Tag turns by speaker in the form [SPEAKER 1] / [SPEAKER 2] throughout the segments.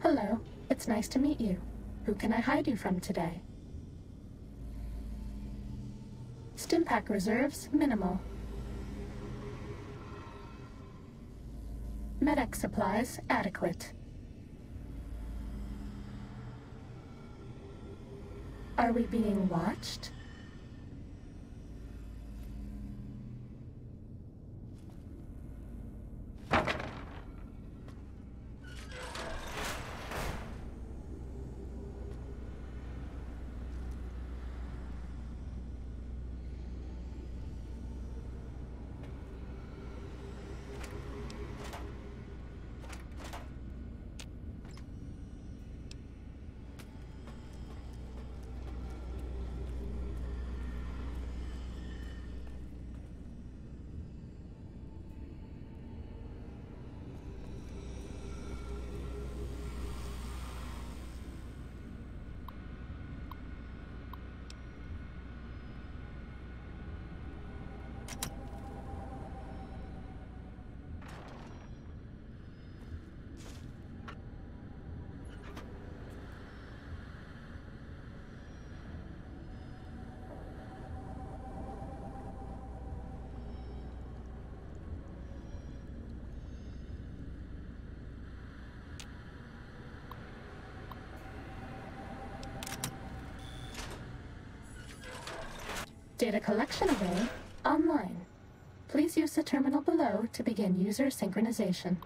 [SPEAKER 1] Hello, it's nice to meet you. Who can I hide you from today? Stimpack reserves, minimal. Medic supplies, adequate. Are we being watched? Data collection array online. Please use the terminal below to begin user synchronization.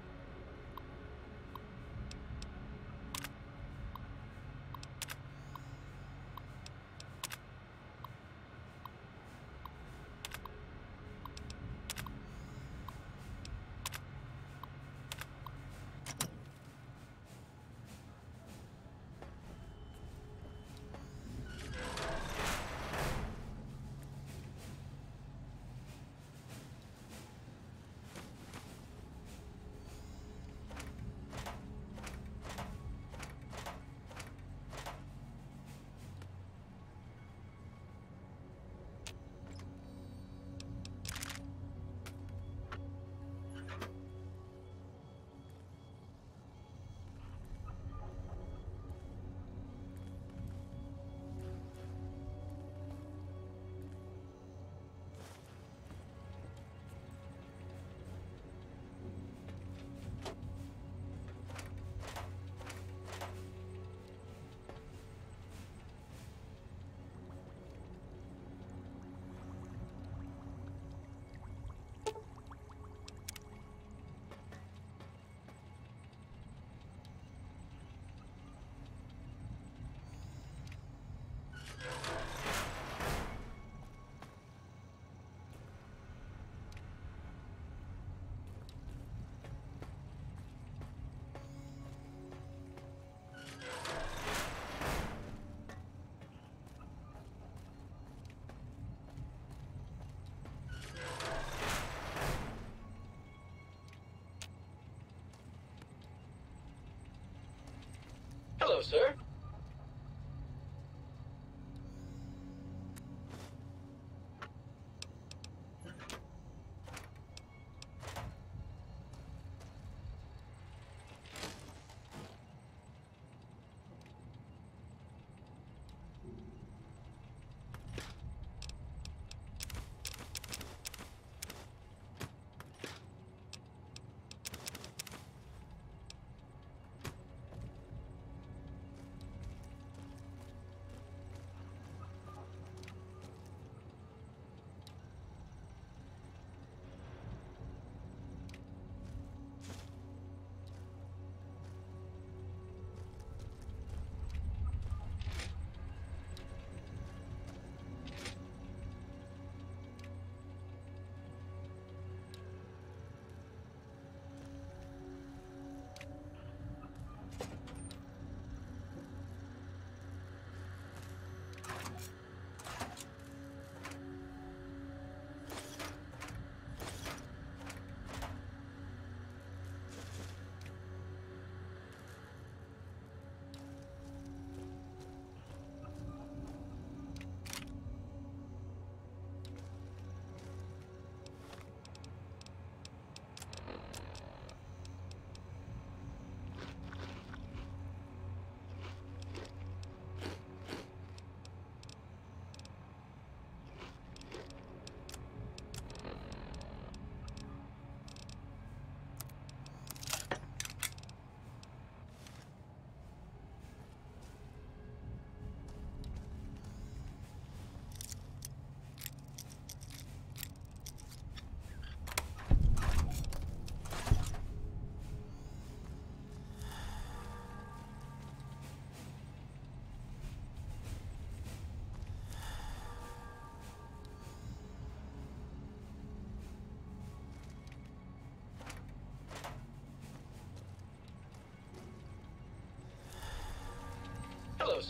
[SPEAKER 2] Hello, sir.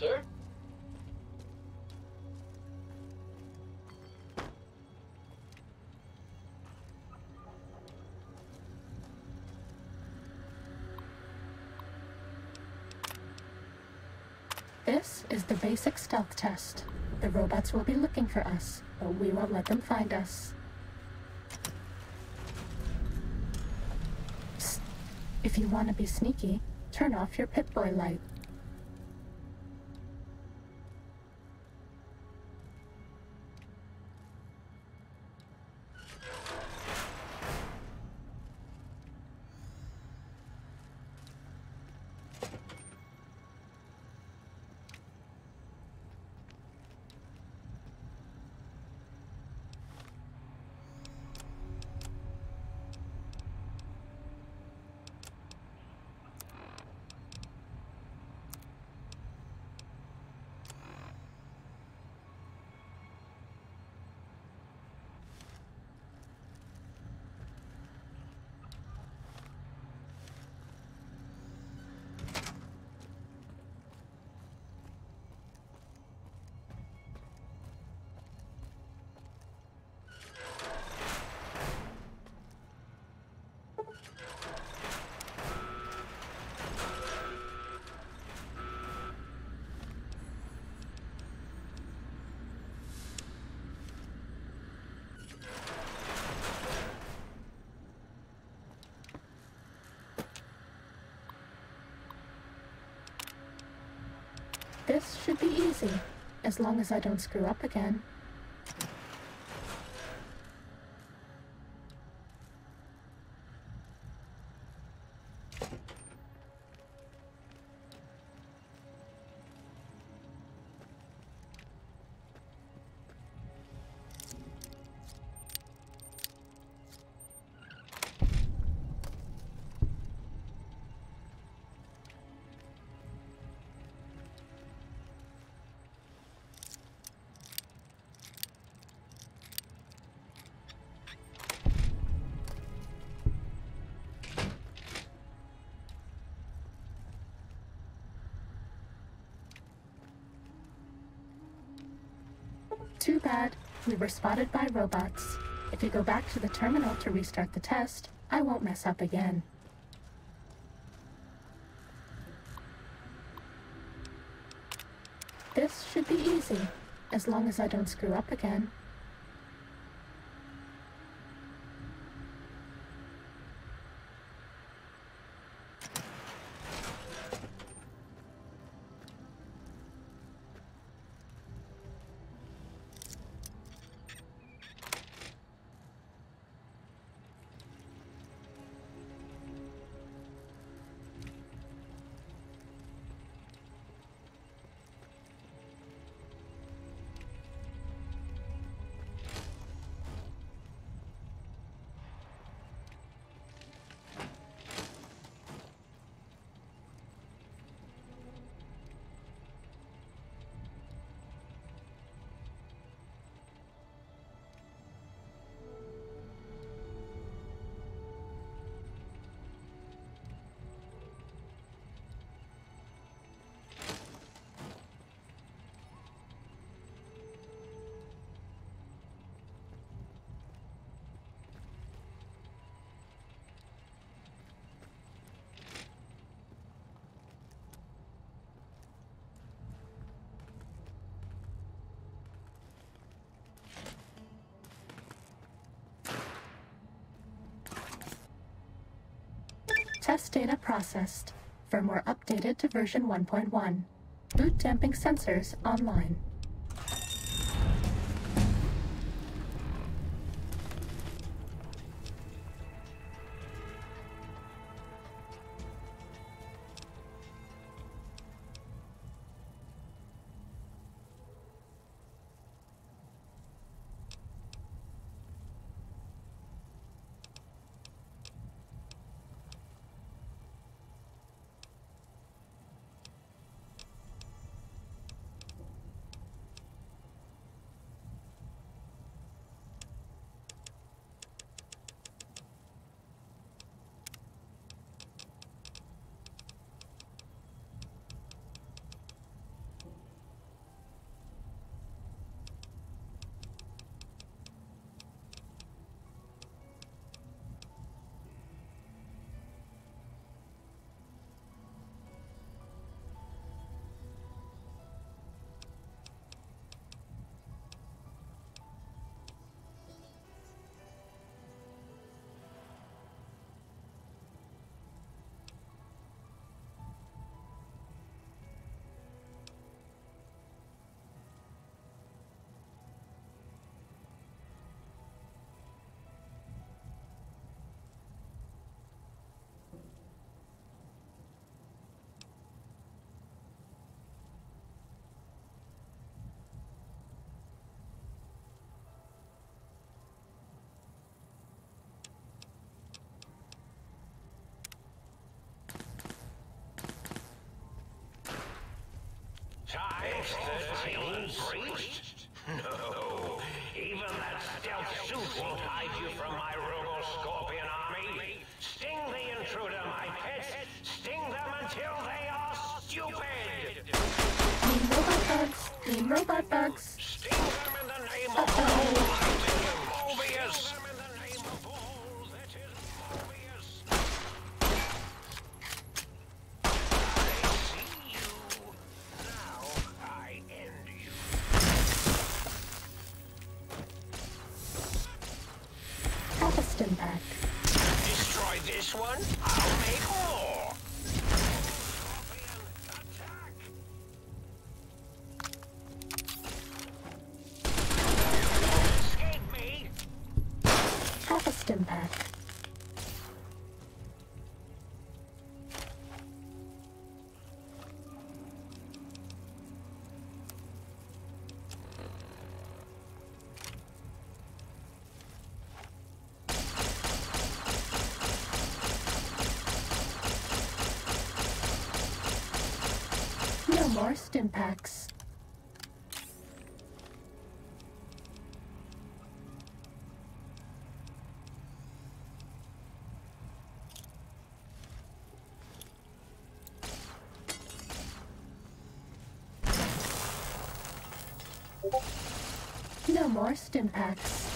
[SPEAKER 2] sir.
[SPEAKER 1] This is the basic stealth test. The robots will be looking for us, but we won't let them find us. Psst. If you want to be sneaky, turn off your Pip-Boy light. This should be easy, as long as I don't screw up again. Too bad. We were spotted by robots. If you go back to the terminal to restart the test, I won't mess up again. This should be easy, as long as I don't screw up again. Test data processed. Firmware updated to version 1.1. Boot damping sensors online.
[SPEAKER 2] It's the Teen Priest? No. Even that stealth suit won't hide you from my Robo-Scorpion army. Sting the intruder, my pets. Sting them until they are stupid.
[SPEAKER 1] Mean robot bugs. Mean robot bugs.
[SPEAKER 2] Sting them in the name of Mobius. Sting them in the name of all that is Mobius. I see you. Now I end you.
[SPEAKER 1] Have a stim pack.
[SPEAKER 2] Destroy this one, I'll make more. Scorpion, attack! Escape me!
[SPEAKER 1] Have a stim pack. No more stim packs. No more stim packs.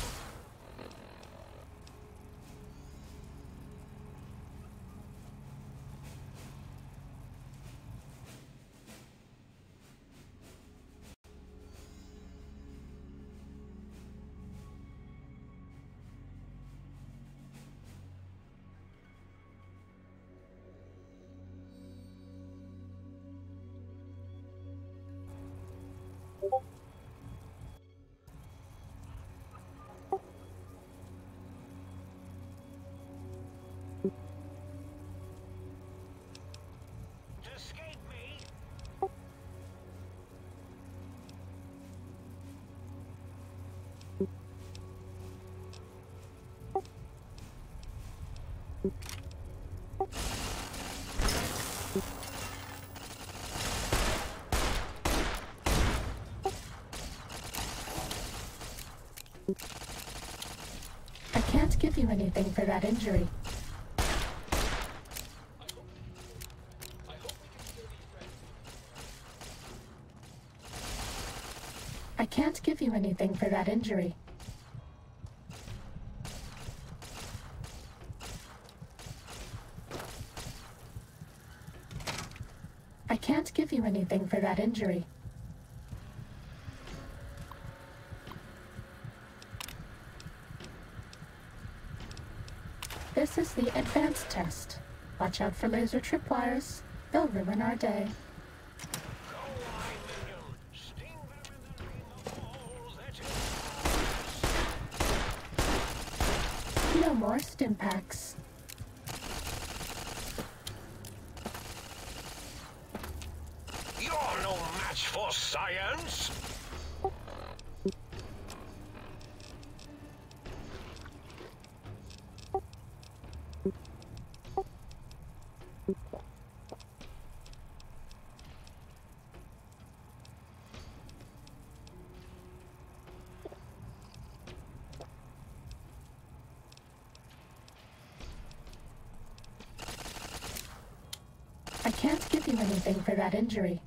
[SPEAKER 2] Escape me!
[SPEAKER 1] I can't give you anything for that injury. I can't give you anything for that injury. I can't give you anything for that injury. This is the advanced test. Watch out for laser tripwires. They'll ruin our day.
[SPEAKER 2] Go on, minion! Sting them in the name of all that is.
[SPEAKER 1] No more stim packs.
[SPEAKER 2] You're no match for science!
[SPEAKER 1] I can't give you anything for that injury.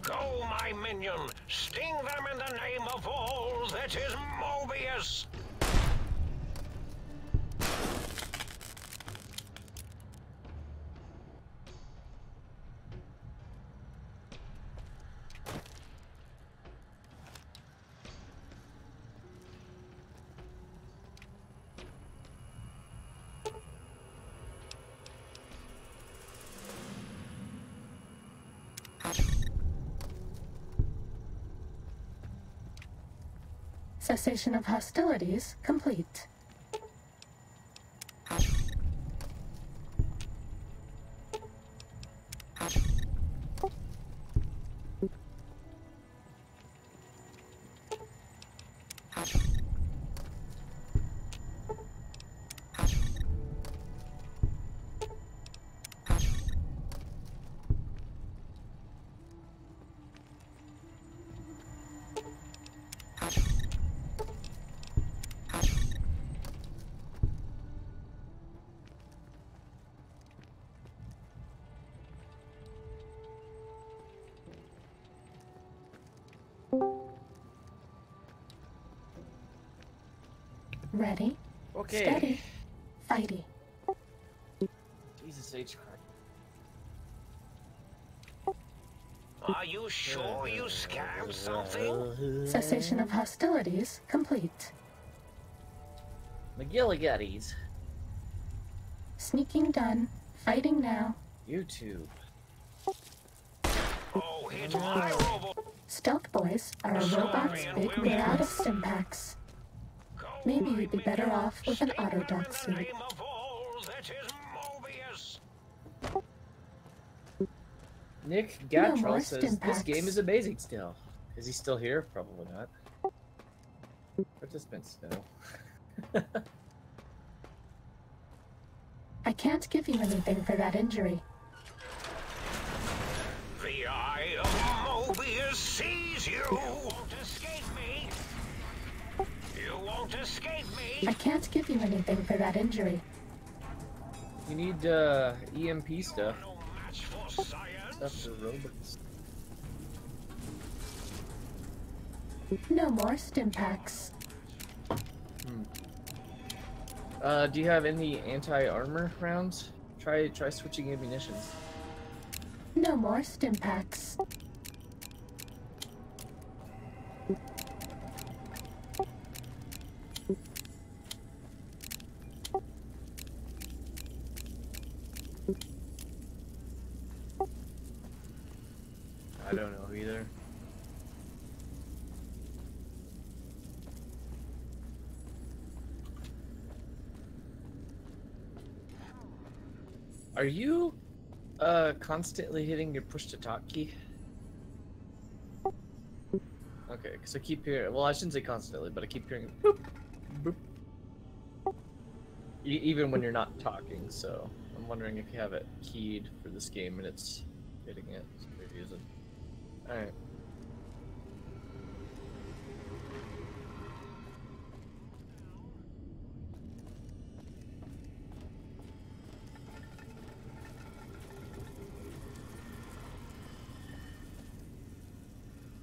[SPEAKER 2] Go, my minion! Sting them in the name of all that is Mobius!
[SPEAKER 1] Cessation of hostilities complete. Ready,
[SPEAKER 3] Okay.
[SPEAKER 1] steady, fighty.
[SPEAKER 3] Jesus H.
[SPEAKER 2] Are you sure you scanned something?
[SPEAKER 1] Cessation of hostilities complete.
[SPEAKER 3] McGilligatties.
[SPEAKER 1] Sneaking done. Fighting now.
[SPEAKER 3] YouTube.
[SPEAKER 2] Oh, it's my robot.
[SPEAKER 1] Stealth boys are a robot's big way out of Stimpaks. Maybe you'd be better off with an Autodoc suit.
[SPEAKER 2] Name of all that is Mobius.
[SPEAKER 3] Nick
[SPEAKER 1] No more
[SPEAKER 3] Gatrell says this
[SPEAKER 1] Stimpaks.
[SPEAKER 3] game is amazing still. Is he still here? Probably not. Participants, no.
[SPEAKER 1] I can't give you anything for that injury.
[SPEAKER 2] The eye of Mobius sees you. You won't escape me. You won't escape me.
[SPEAKER 1] I can't give you anything for that injury.
[SPEAKER 3] You need EMP stuff.
[SPEAKER 2] No match for science.
[SPEAKER 3] Stuff for robots.
[SPEAKER 1] No more Stimpaks.
[SPEAKER 3] Do you have any anti-armor rounds? Try switching ammunitions.
[SPEAKER 1] No more Stimpaks.
[SPEAKER 3] I don't know either. Are you constantly hitting your push to talk key? Okay, because I keep hearing, well, I shouldn't say constantly, but I keep hearing boop, boop. Even when you're not talking, so I'm wondering if you have it keyed for this game and it's hitting it for some reason. Alright.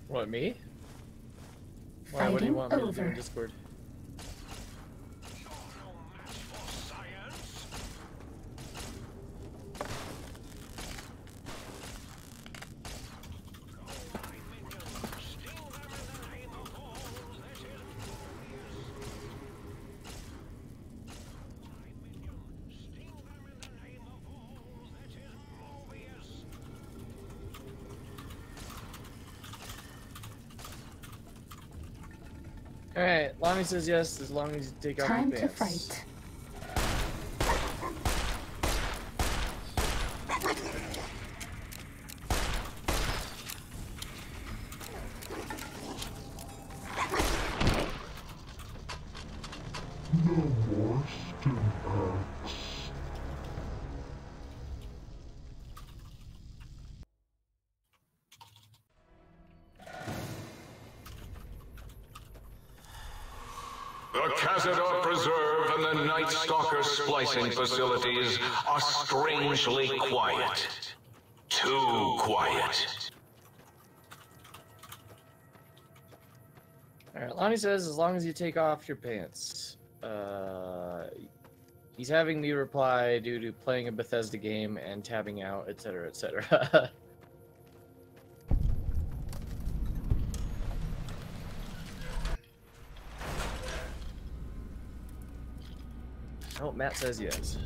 [SPEAKER 3] What, me? Why, what do you want me to do in Discord?
[SPEAKER 2] You're no match for science. Go, my minions. Sting them in the name of all that is Mobius. My minions. Sting them in the name of all that is Mobius.
[SPEAKER 3] Alright, Lonnie says yes, as long as you take off
[SPEAKER 1] Time
[SPEAKER 3] your
[SPEAKER 1] to
[SPEAKER 3] pants.
[SPEAKER 1] fight.
[SPEAKER 4] The Cazador Preserve and the Night Stalker splicing facilities are strangely quiet. Too quiet.
[SPEAKER 3] Alright, Lonnie says as long as you take off your pants. He's having me reply due to playing a Bethesda game and tabbing out, etc., etc. Oh, Matt says yes.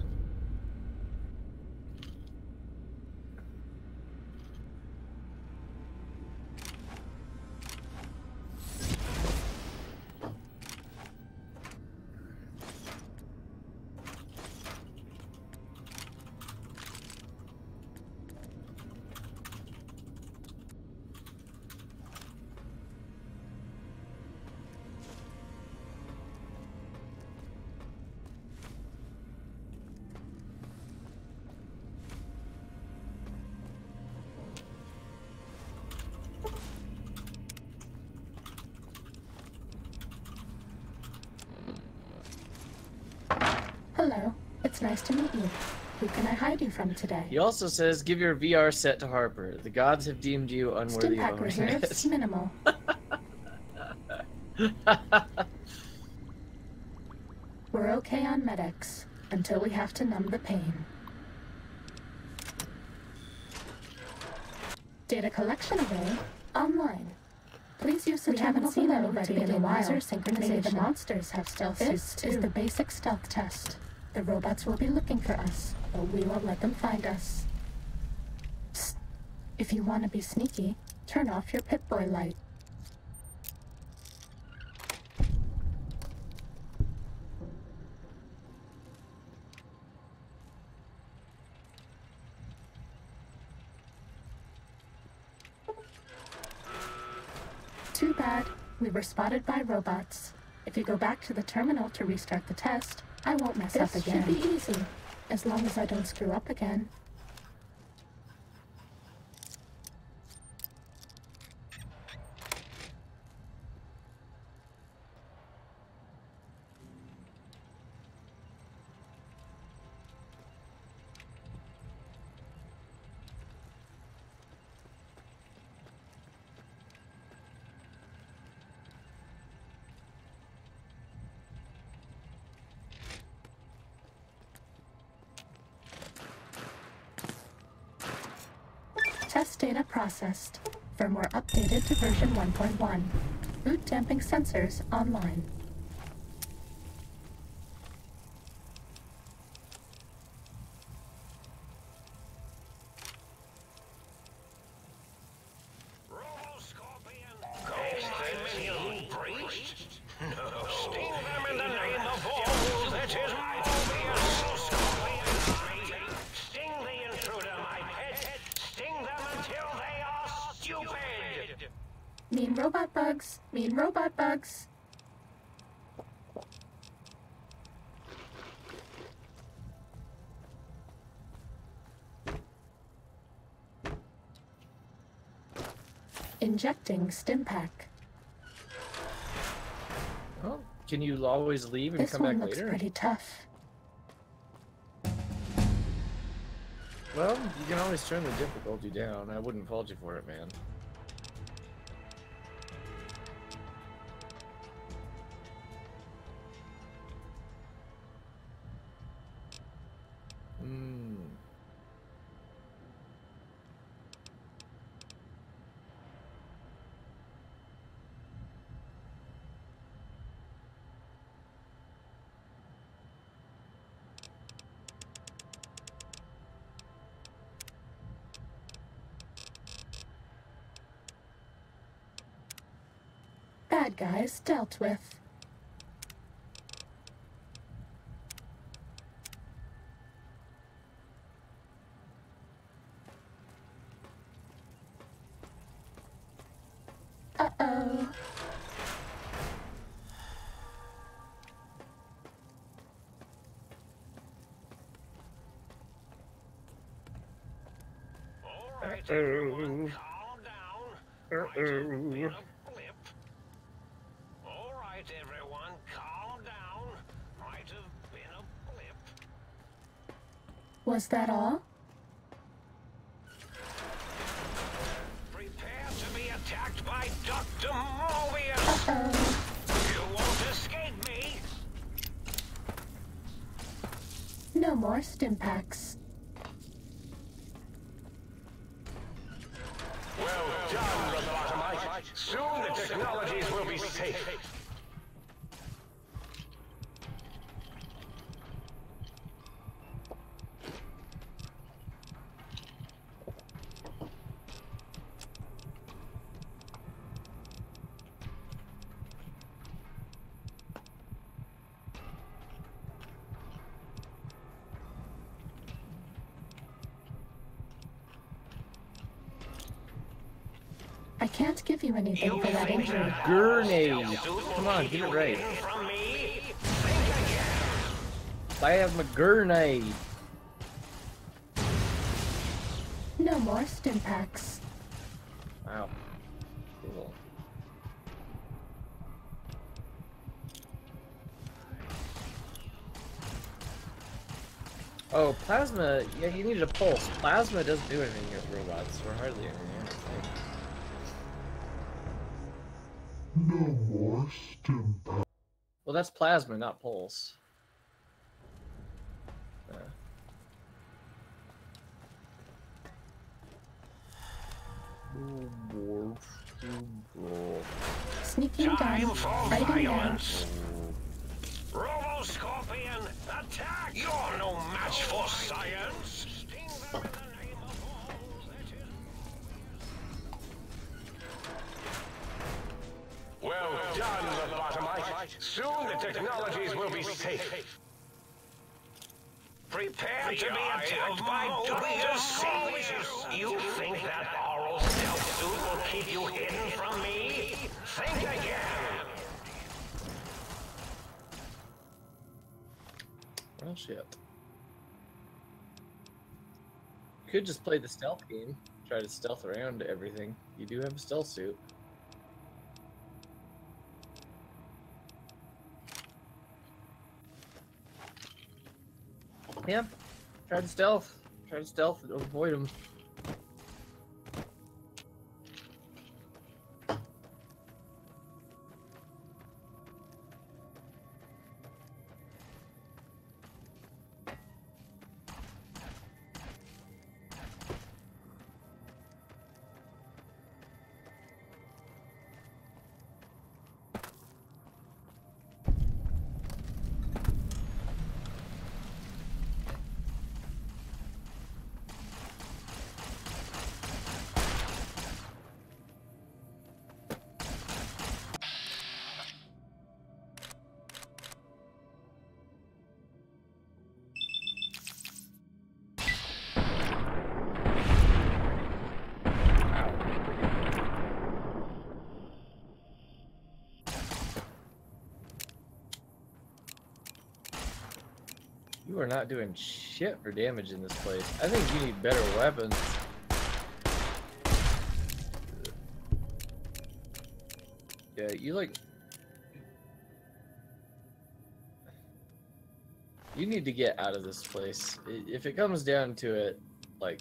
[SPEAKER 1] It's nice to meet you. Who can I hide you from today?
[SPEAKER 3] He also says, give your VR set to Harper. The gods have deemed you unworthy of
[SPEAKER 1] Stimpack
[SPEAKER 3] owning
[SPEAKER 1] reserves
[SPEAKER 3] it.
[SPEAKER 1] minimal. We're okay on medics until we have to numb the pain. Data collection array online. Please use the terminal below to begin user synchronization. Maybe the monsters have stealth suits too. This is the basic stealth test. The robots will be looking for us, but we won't let them find us. Psst. If you want to be sneaky, turn off your Pip-Boy light. Too bad. We were spotted by robots. If you go back to the terminal to restart the test, I won't mess up again. This should be easy, as long as I don't screw up again. Test data processed. Firmware updated to version 1.1. Boot damping sensors online.
[SPEAKER 2] Robo-Scorpion! Go, breached? No. Sting them in the name of all that is Mobius! Scorpion! Sting the intruder, my pet! Sting them until they are stupid!
[SPEAKER 1] Mean robot bugs. Mean robot bugs. Injecting Stimpack.
[SPEAKER 3] Oh, can you always leave and
[SPEAKER 1] This
[SPEAKER 3] come
[SPEAKER 1] one
[SPEAKER 3] back
[SPEAKER 1] looks
[SPEAKER 3] later?
[SPEAKER 1] pretty tough.
[SPEAKER 3] Well, you can always turn the difficulty down. I wouldn't fault you for it, man.
[SPEAKER 1] Bad guys dealt with. Uh-oh.
[SPEAKER 2] All right, everyone, calm down. Might have been a blip. All right, everyone, calm down. Might have been a blip.
[SPEAKER 1] Was that all?
[SPEAKER 2] Prepare to be attacked by Dr. Mobius!
[SPEAKER 1] Uh-oh.
[SPEAKER 2] You won't escape me!
[SPEAKER 1] No more Stimpacks.
[SPEAKER 2] Well done, Robotomite. Soon the technologies will be safe.
[SPEAKER 1] I can't give you anything for that injury.
[SPEAKER 3] Grenade! Come on, get it right.
[SPEAKER 2] From me? Think again.
[SPEAKER 3] I have a grenade.
[SPEAKER 1] No more Stimpacks.
[SPEAKER 3] Wow. Cool. Oh, plasma. Yeah, you needed a pulse. Plasma doesn't do anything with robots, or hardly anything.
[SPEAKER 5] No more stim pack.
[SPEAKER 3] Well, that's plasma, not pulse.
[SPEAKER 1] Sneaking down,
[SPEAKER 2] Time for
[SPEAKER 1] fighting down.
[SPEAKER 2] violence. Robo-Scorpion, attack! You're no match for science. Sting them in the name of all that is.
[SPEAKER 4] Well done, Lobotomite. Soon the technologies will be safe.
[SPEAKER 2] Prepare to be attacked by Doctor. You think that oral stealth suit will keep you hidden from me? Think again.
[SPEAKER 3] Well, shit. You could just play the stealth game. Try to stealth around everything. You do have a stealth suit. Yeah. Try to stealth. Try to stealth and avoid them. You are not doing shit for damage in this place. I think you need better weapons. Yeah, you like... You need to get out of this place. If it comes down to it, like...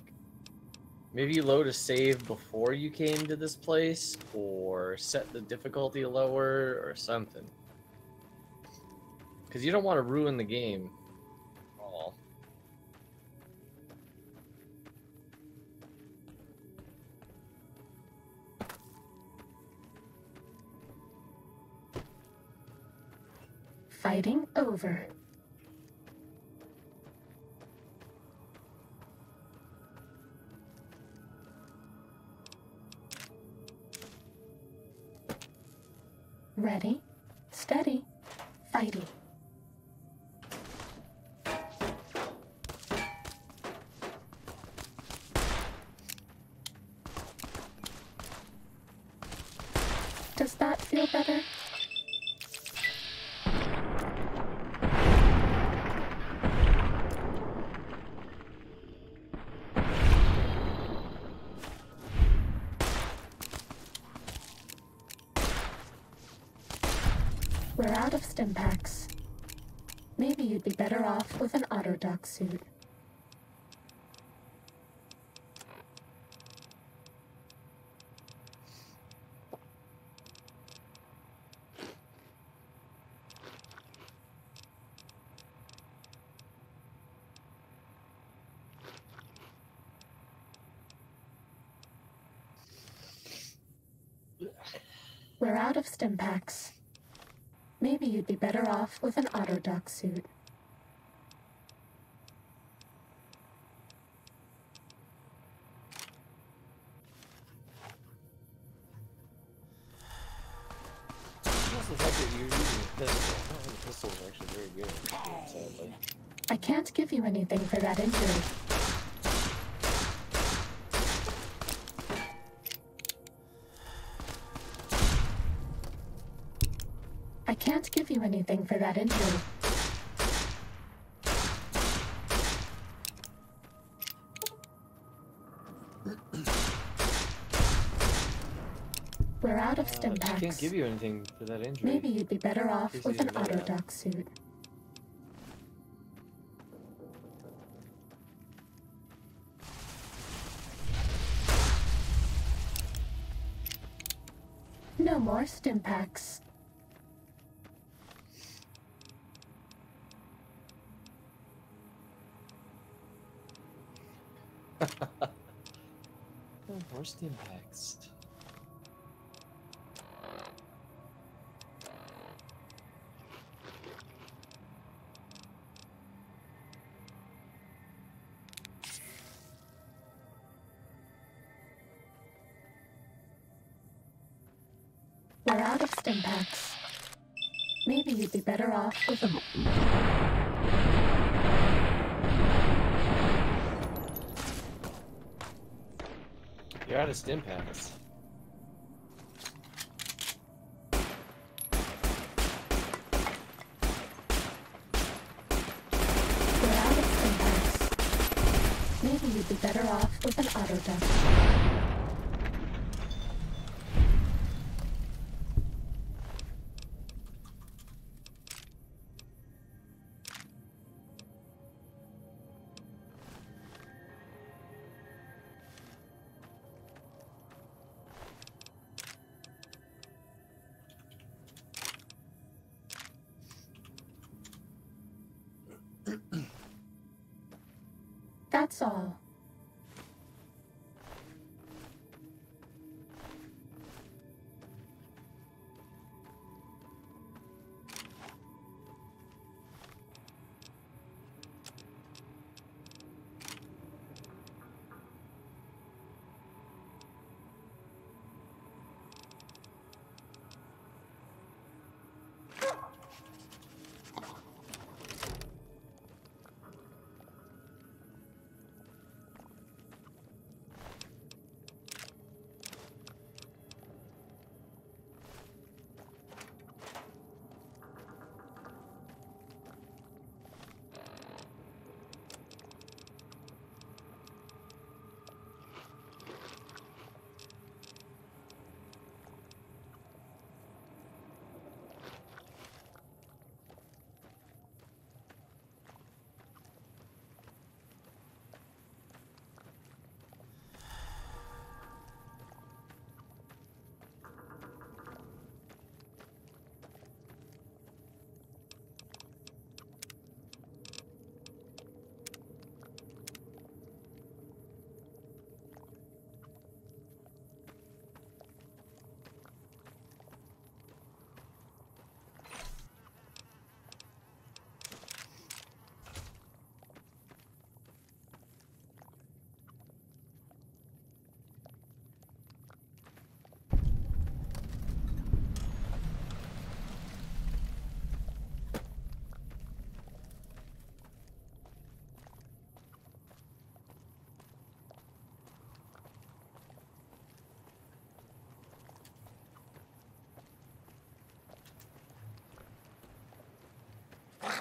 [SPEAKER 3] Maybe you load a save before you came to this place, or set the difficulty lower, or something. Because you don't want to ruin the game.
[SPEAKER 1] Fighting over. Ready, steady, fighting. Does that feel better? We're out of stim packs. Maybe you'd be better off with an Autodoc suit. We're out of stim packs. Maybe you'd be better off with an Autodoc suit. I can't give you anything for that injury. I can't give you anything for that injury. We're out of stim
[SPEAKER 3] I
[SPEAKER 1] packs.
[SPEAKER 3] can't give you anything for that injury.
[SPEAKER 1] Maybe you'd be better off
[SPEAKER 3] Gives
[SPEAKER 1] with
[SPEAKER 3] you
[SPEAKER 1] an
[SPEAKER 3] another-
[SPEAKER 1] Autodoc suit. No more stim packs.
[SPEAKER 3] Worst impacts.
[SPEAKER 1] We're out of stim packs. Maybe you'd be better off with a...
[SPEAKER 3] You're out of stim packs.
[SPEAKER 1] We're out of stim packs. Maybe you'd be better off with an auto duct. That's all.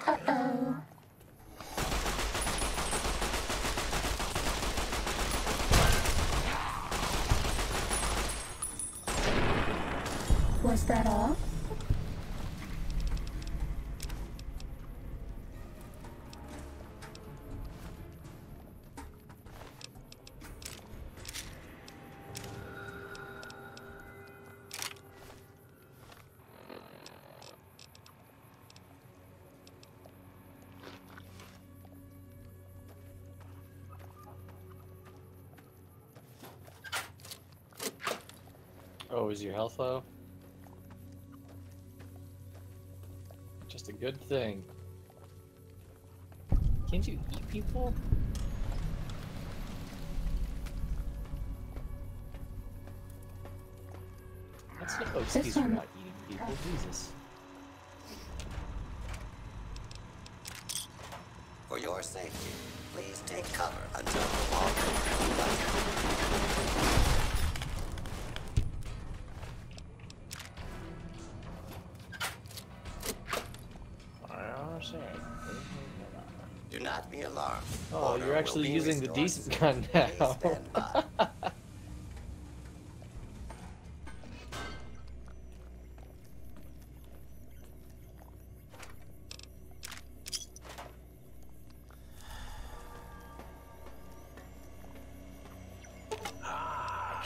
[SPEAKER 1] Uh-oh. Was that all?
[SPEAKER 3] Oh, is your health low? Just a good thing. Can't you eat people? That's no excuse for
[SPEAKER 1] one-
[SPEAKER 3] not eating people, Jesus.
[SPEAKER 6] For your safety, please take cover until the long Do not be alarmed.
[SPEAKER 3] Oh,
[SPEAKER 6] Order
[SPEAKER 3] you're
[SPEAKER 6] will
[SPEAKER 3] actually
[SPEAKER 6] be
[SPEAKER 3] using the
[SPEAKER 6] restored
[SPEAKER 3] decent gun now.
[SPEAKER 6] Please stand by.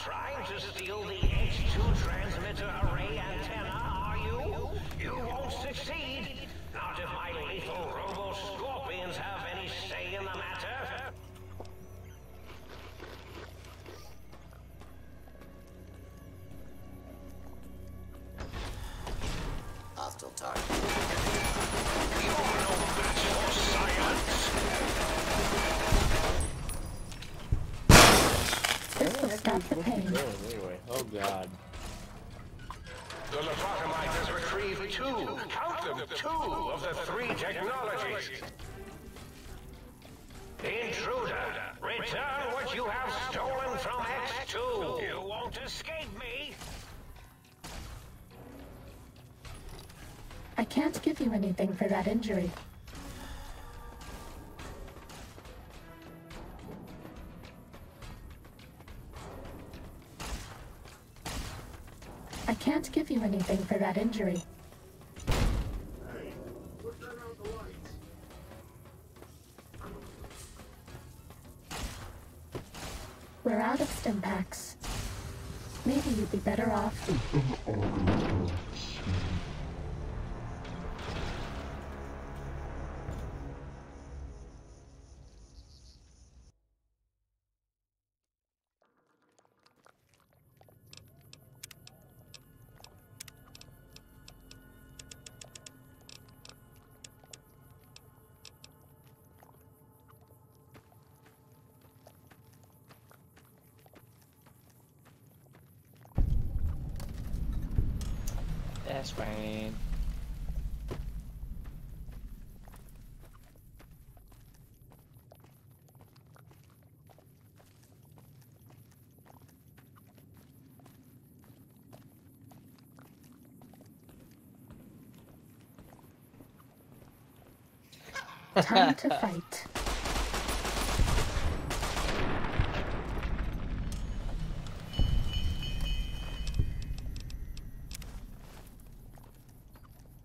[SPEAKER 2] trying to steal the H2 transmitter array antenna, are you? You won't succeed. Not if my lethal robo-scorpions have any say in the matter.
[SPEAKER 6] Hostile target.
[SPEAKER 2] You're no match for science.
[SPEAKER 1] This will stop the pain.
[SPEAKER 3] Anyway, oh god.
[SPEAKER 2] The lobotomite has retrieved two, count them, two of the three technologies. Intruder, return what you have stolen from X2. You won't escape me.
[SPEAKER 1] I can't give you anything for that injury. I can't give you anything for that injury. We're out of stim packs. Maybe you'd be better off.
[SPEAKER 3] That's fine.
[SPEAKER 1] Time to fight.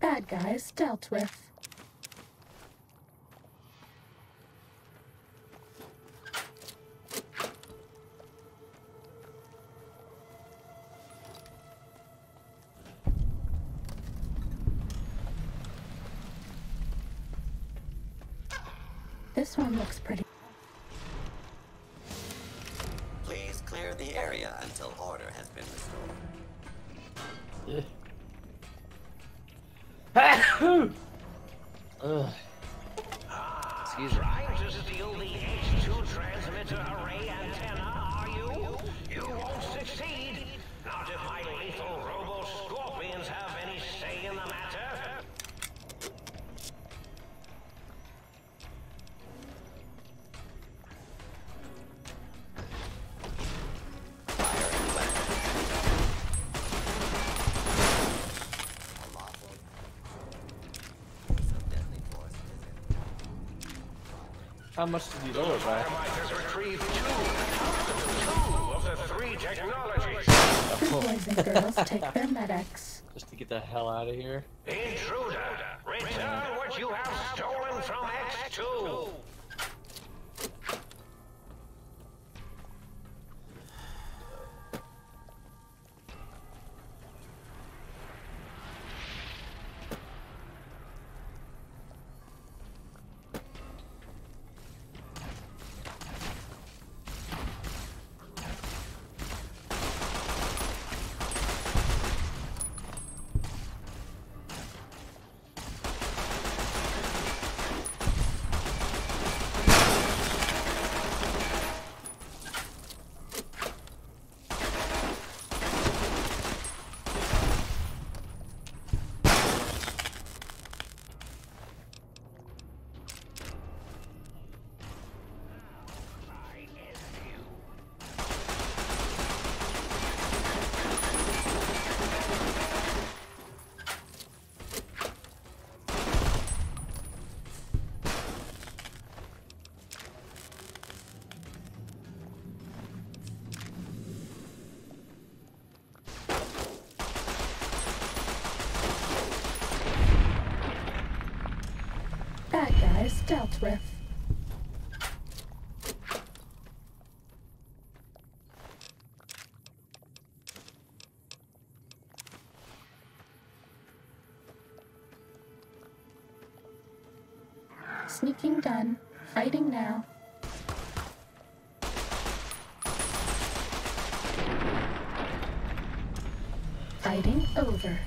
[SPEAKER 1] Bad guys dealt with. This one looks pretty.
[SPEAKER 6] Please clear the area until order has been restored.
[SPEAKER 3] Excuse me.
[SPEAKER 2] Trying to steal the H2 transmitter array antenna, are you? You won't succeed. Not if my lethal robo-scorpions have any say in the matter.
[SPEAKER 3] How much did you lower by?
[SPEAKER 2] Lobotomite has retrieved two of the three technologies.
[SPEAKER 1] The boys and girls take their medics.
[SPEAKER 3] Just to get the hell out of here.
[SPEAKER 2] Intruder, return what you have stolen from X2.
[SPEAKER 1] Bad guys dealt with. Sneaking done. Fighting now. Fighting over.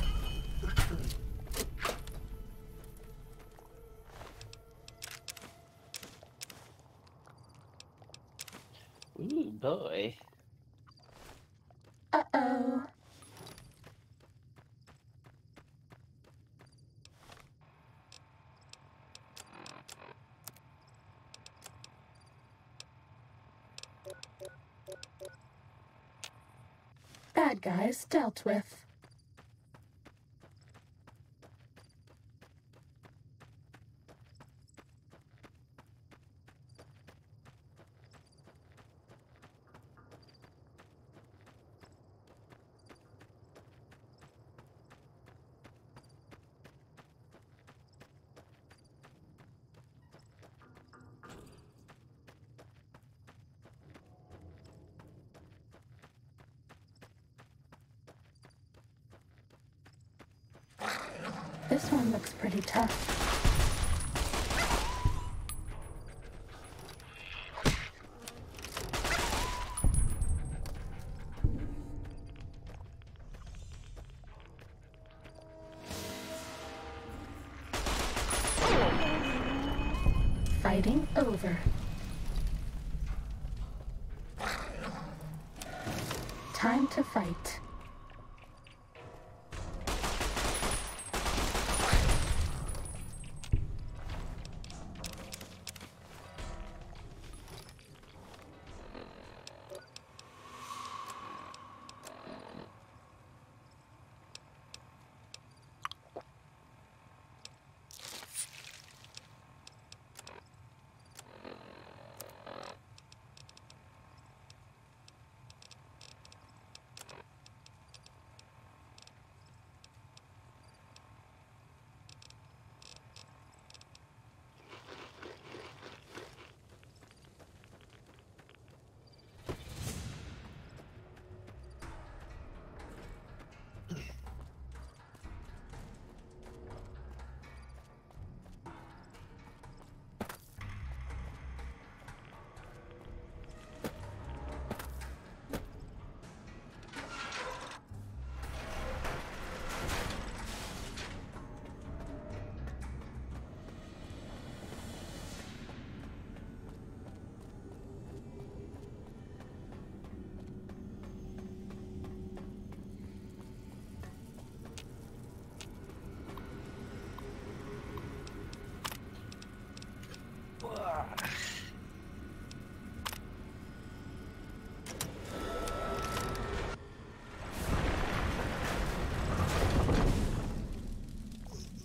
[SPEAKER 7] Ooh, boy.
[SPEAKER 1] Uh-oh. Bad guys dealt with. This one looks pretty tough. Fighting over. Time to fight.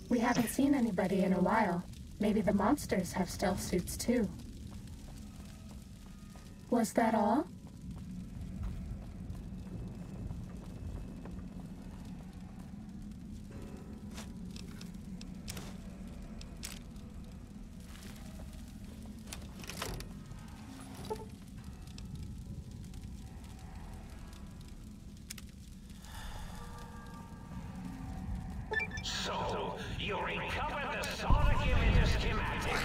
[SPEAKER 1] We haven't seen anybody in a while. Maybe the monsters have stealth suits too. Was that all?
[SPEAKER 2] So, you recovered the sonic imager schematic.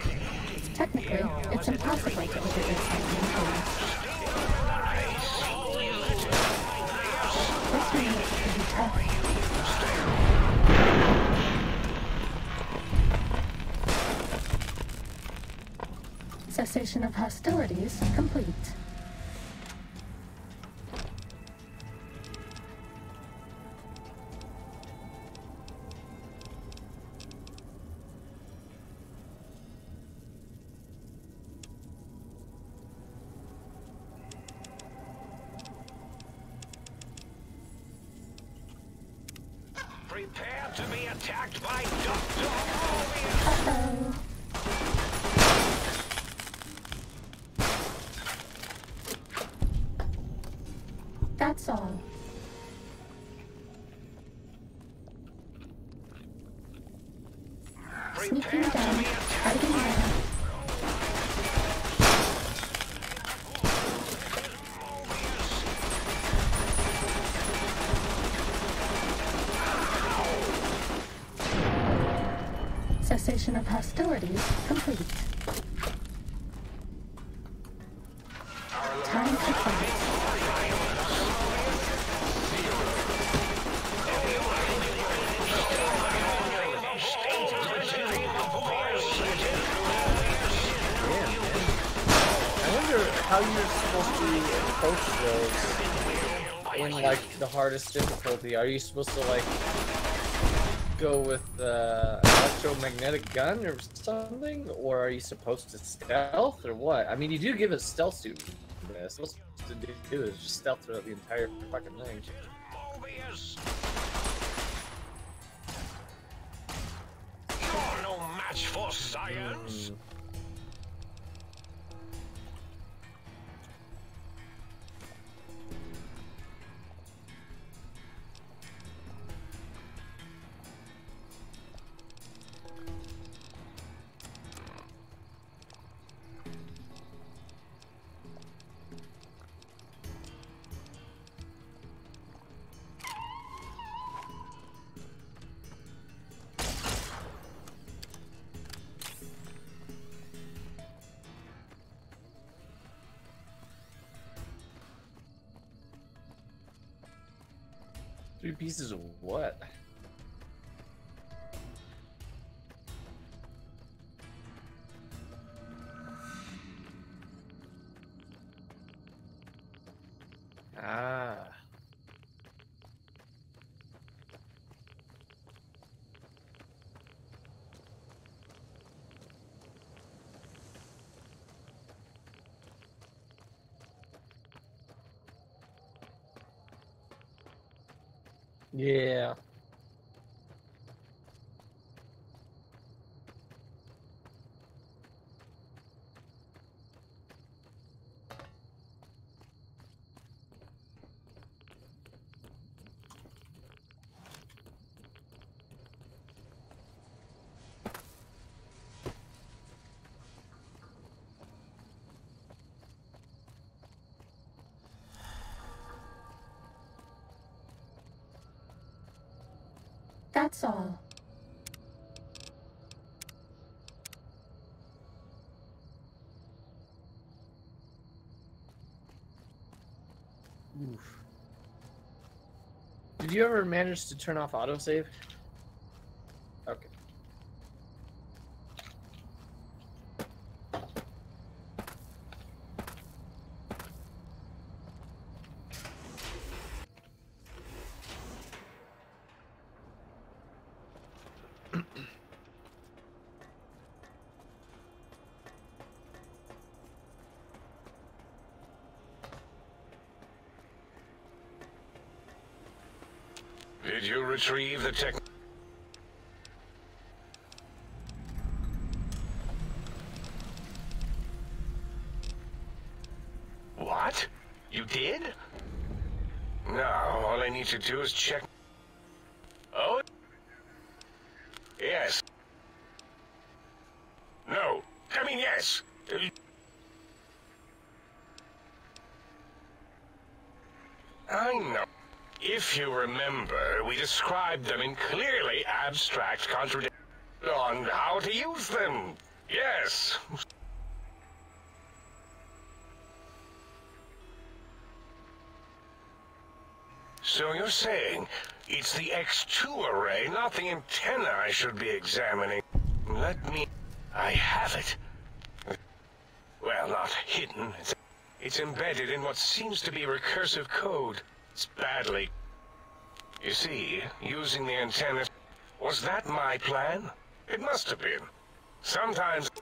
[SPEAKER 1] Technically, it's impossible to integrate something home. This one looks pretty tough. Cessation of hostilities complete.
[SPEAKER 2] Prepare to be attacked by Dr. Mobius!
[SPEAKER 1] Uh-oh. That's all. Sneaking down, fighting now. Cessation of hostilities complete. Time to fight.
[SPEAKER 3] I wonder how you're supposed to approach those in like the hardest difficulty. Are you supposed to like go with electromagnetic gun or something, or are you supposed to stealth or what? I mean, you do give a stealth suit. That's what it's supposed to do is just stealth throughout the entire fucking thing.
[SPEAKER 2] Mobius! You're no match for science!
[SPEAKER 3] 3 pieces of what? Ah. Yeah.
[SPEAKER 1] That's all.
[SPEAKER 3] Oof. Did you ever manage to turn off autosave? Okay.
[SPEAKER 2] Did you retrieve the tech? What? You did? Now, all I need to do is check. Oh? Yes. No. I mean, yes. I know. If you remember, we described them in clearly abstract contradictions on how to use them. Yes. So you're saying it's the X2 array, not the antenna I should be examining. Let me... I have it. Well, not hidden. It's embedded in what seems to be recursive code. It's badly. You see, using the antenna... Was that my plan? It must have been. Sometimes...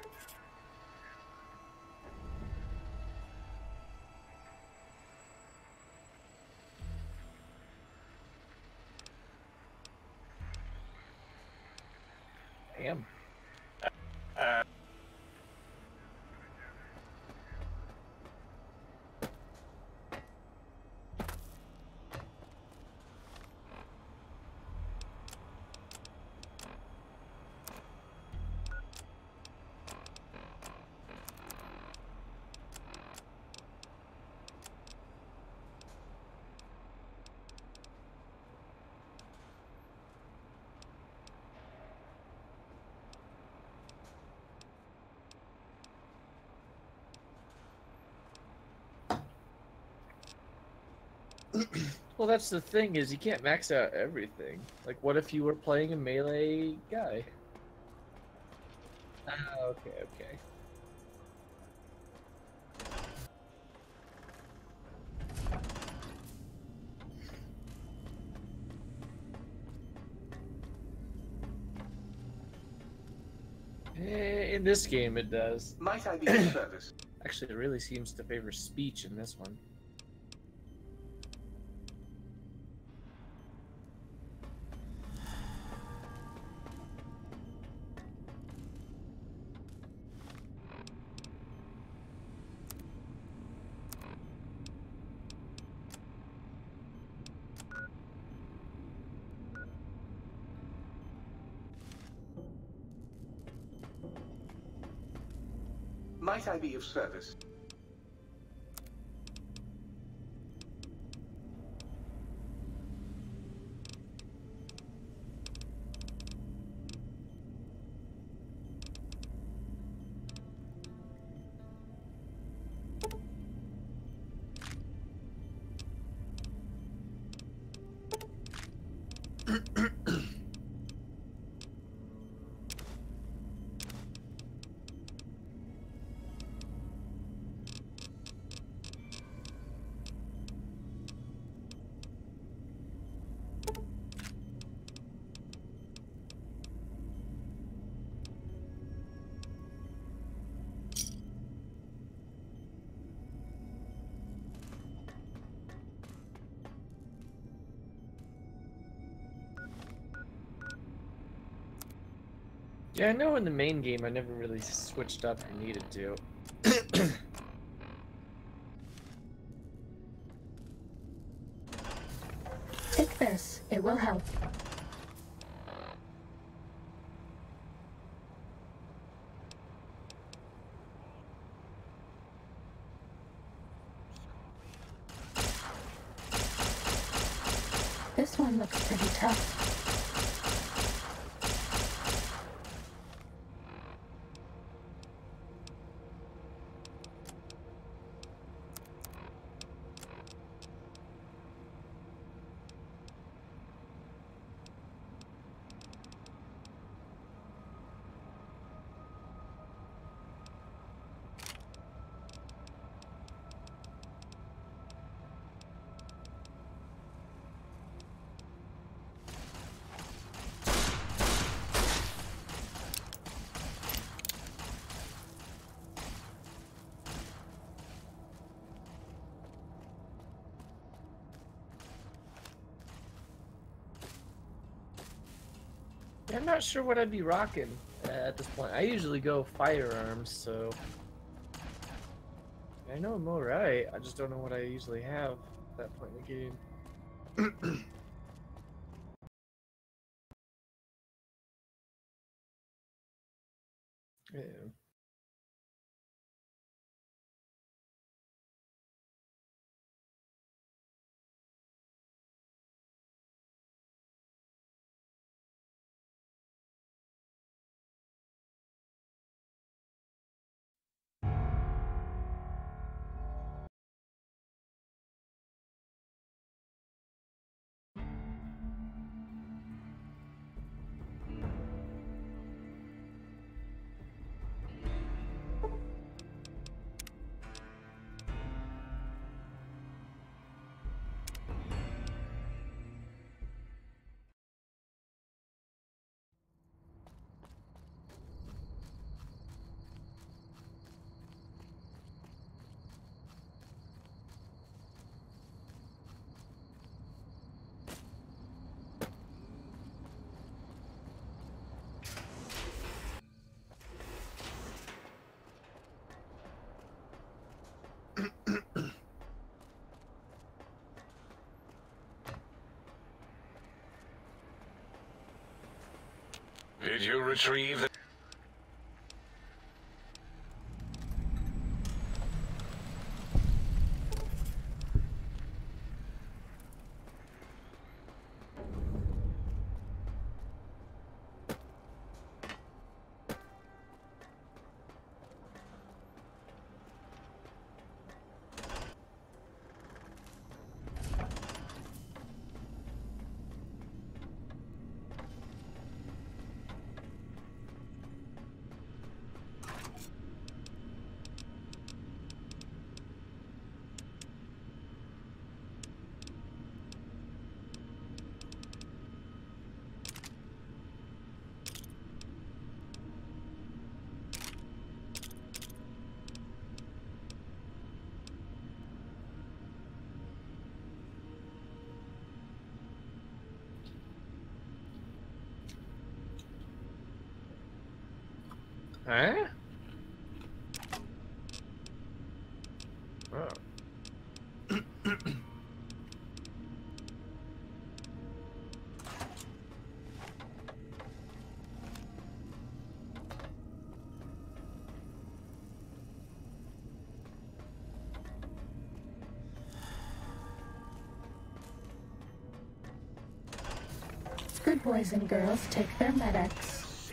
[SPEAKER 3] Damn. Well, that's the thing is you can't max out everything. Like, what if you were playing a melee guy? Okay, okay. In this game, it does.
[SPEAKER 4] Might I be of service?
[SPEAKER 3] Actually, it really seems to favor speech in this one.
[SPEAKER 4] Might I be of service?
[SPEAKER 3] Yeah, I know in the main game I never really switched up or needed to.
[SPEAKER 1] Take this. It will help. This one looks pretty tough.
[SPEAKER 3] I'm not sure what I'd be rocking at this point. I usually go firearms, so I know I'm alright. I just don't know what I usually have at that point in the game. Yeah.
[SPEAKER 4] Did you retrieve the...
[SPEAKER 3] Huh? Oh.
[SPEAKER 1] Good boys and girls take their medics.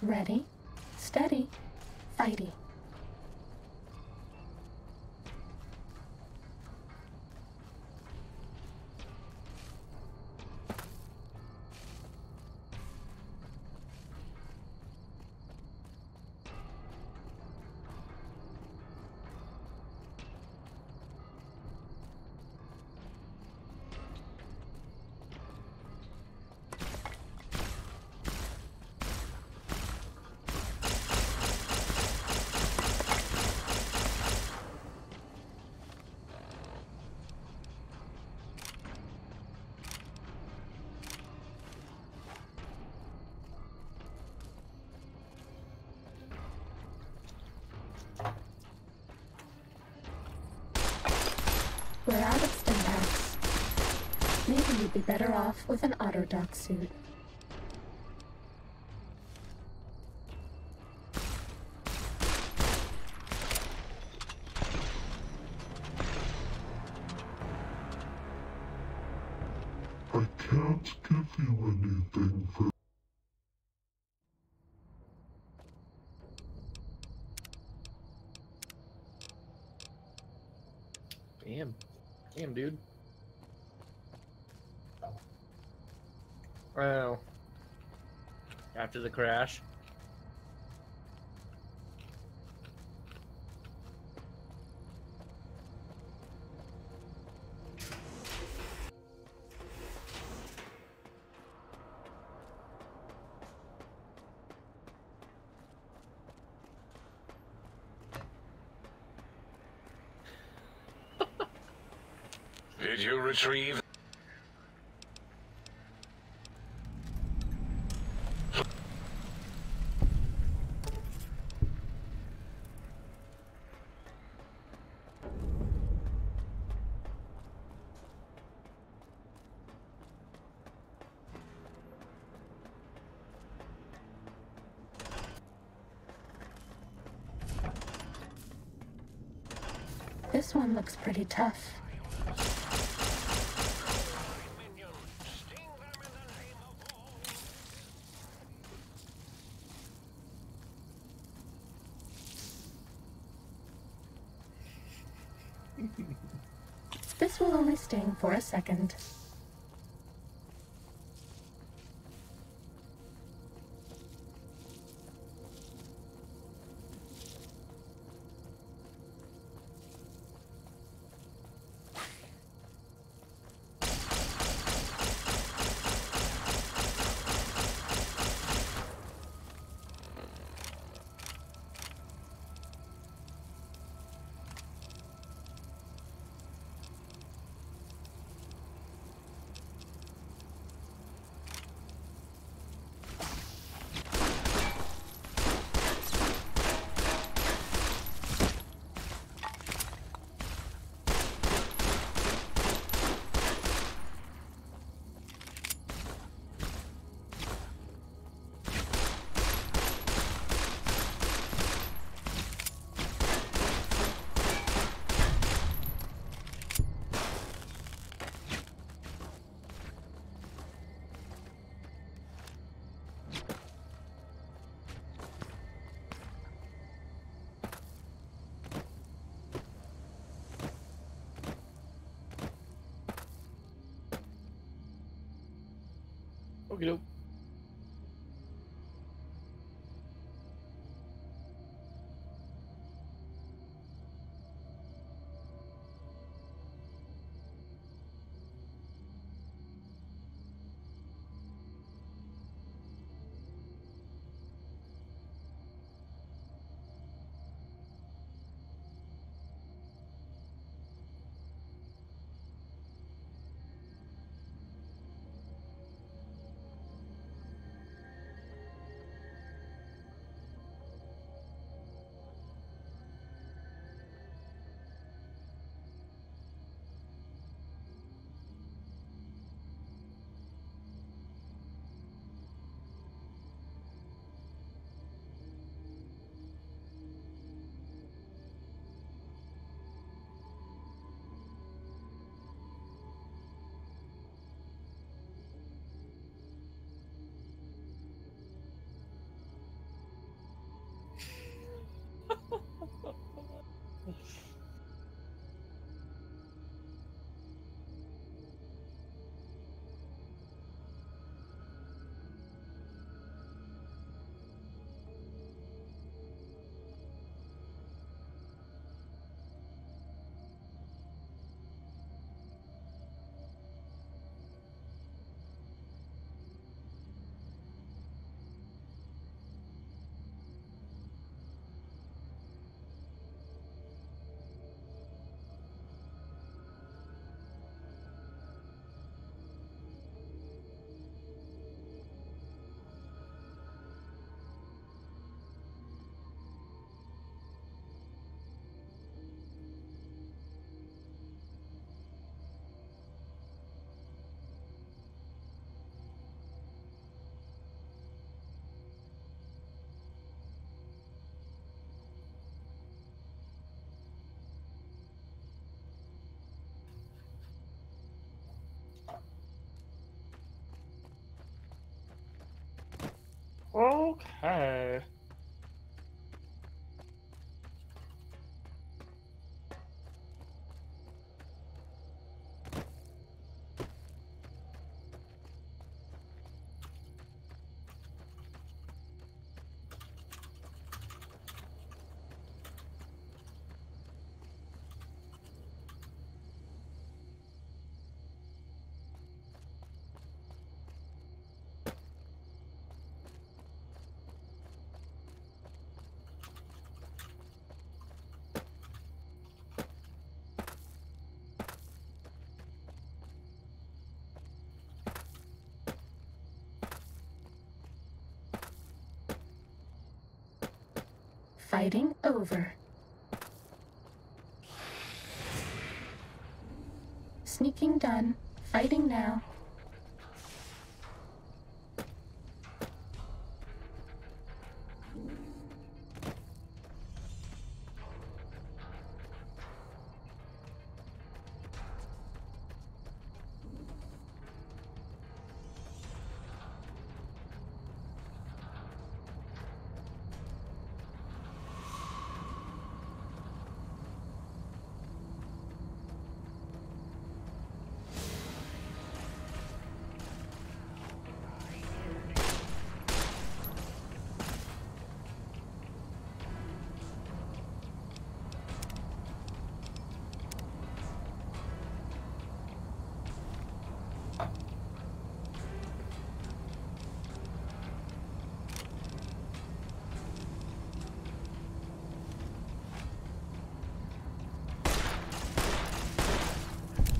[SPEAKER 1] Ready, steady, fighty. We're out of Stimpaks. Maybe you'd be better off with an Autodoc suit.
[SPEAKER 5] I can't give you anything for
[SPEAKER 3] Damn. Damn, dude. Wow. After the crash.
[SPEAKER 4] Did you retrieve?
[SPEAKER 1] This one looks pretty tough. This will only sting for a second.
[SPEAKER 3] Okie doke.
[SPEAKER 8] Okay.
[SPEAKER 1] Fighting over. Sneaking done. Fighting now.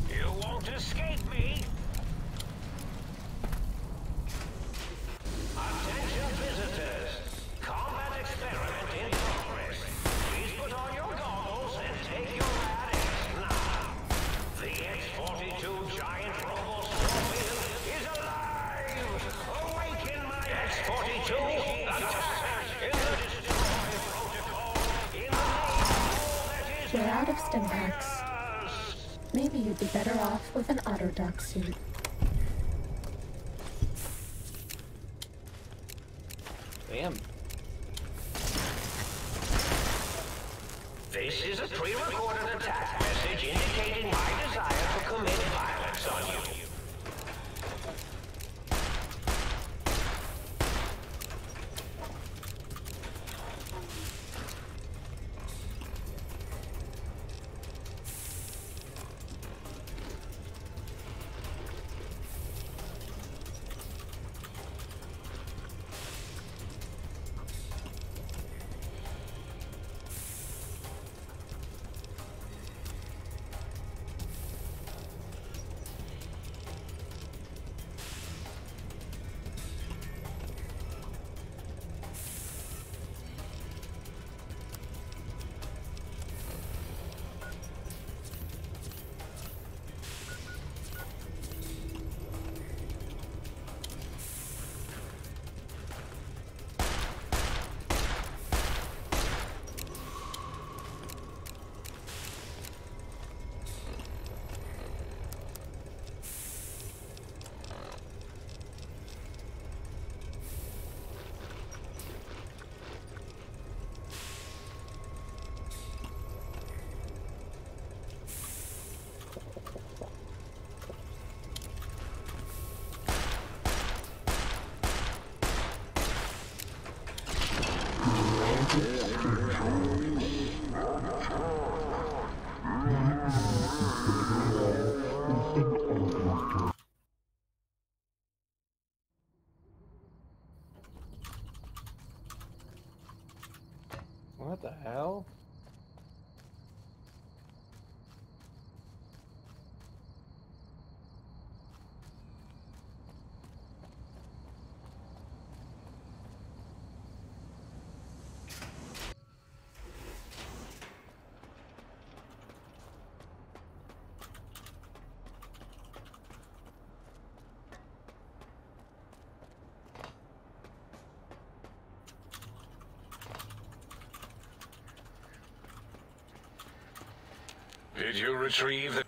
[SPEAKER 2] You won't escape me! Attention visitors! Combat experiment in progress. Please put on your goggles and take your rad-X now. The X-42 giant robo scorpion is alive! Awaken my X-42! Attack in the destroy protocol in the name of all that is
[SPEAKER 1] You're out of stim packs. Maybe you'd be better off with an Autodoc suit.
[SPEAKER 3] Damn.
[SPEAKER 2] This is a pre-recorded attack message indicating my desire to commit violence on you.
[SPEAKER 4] Did you retrieve the...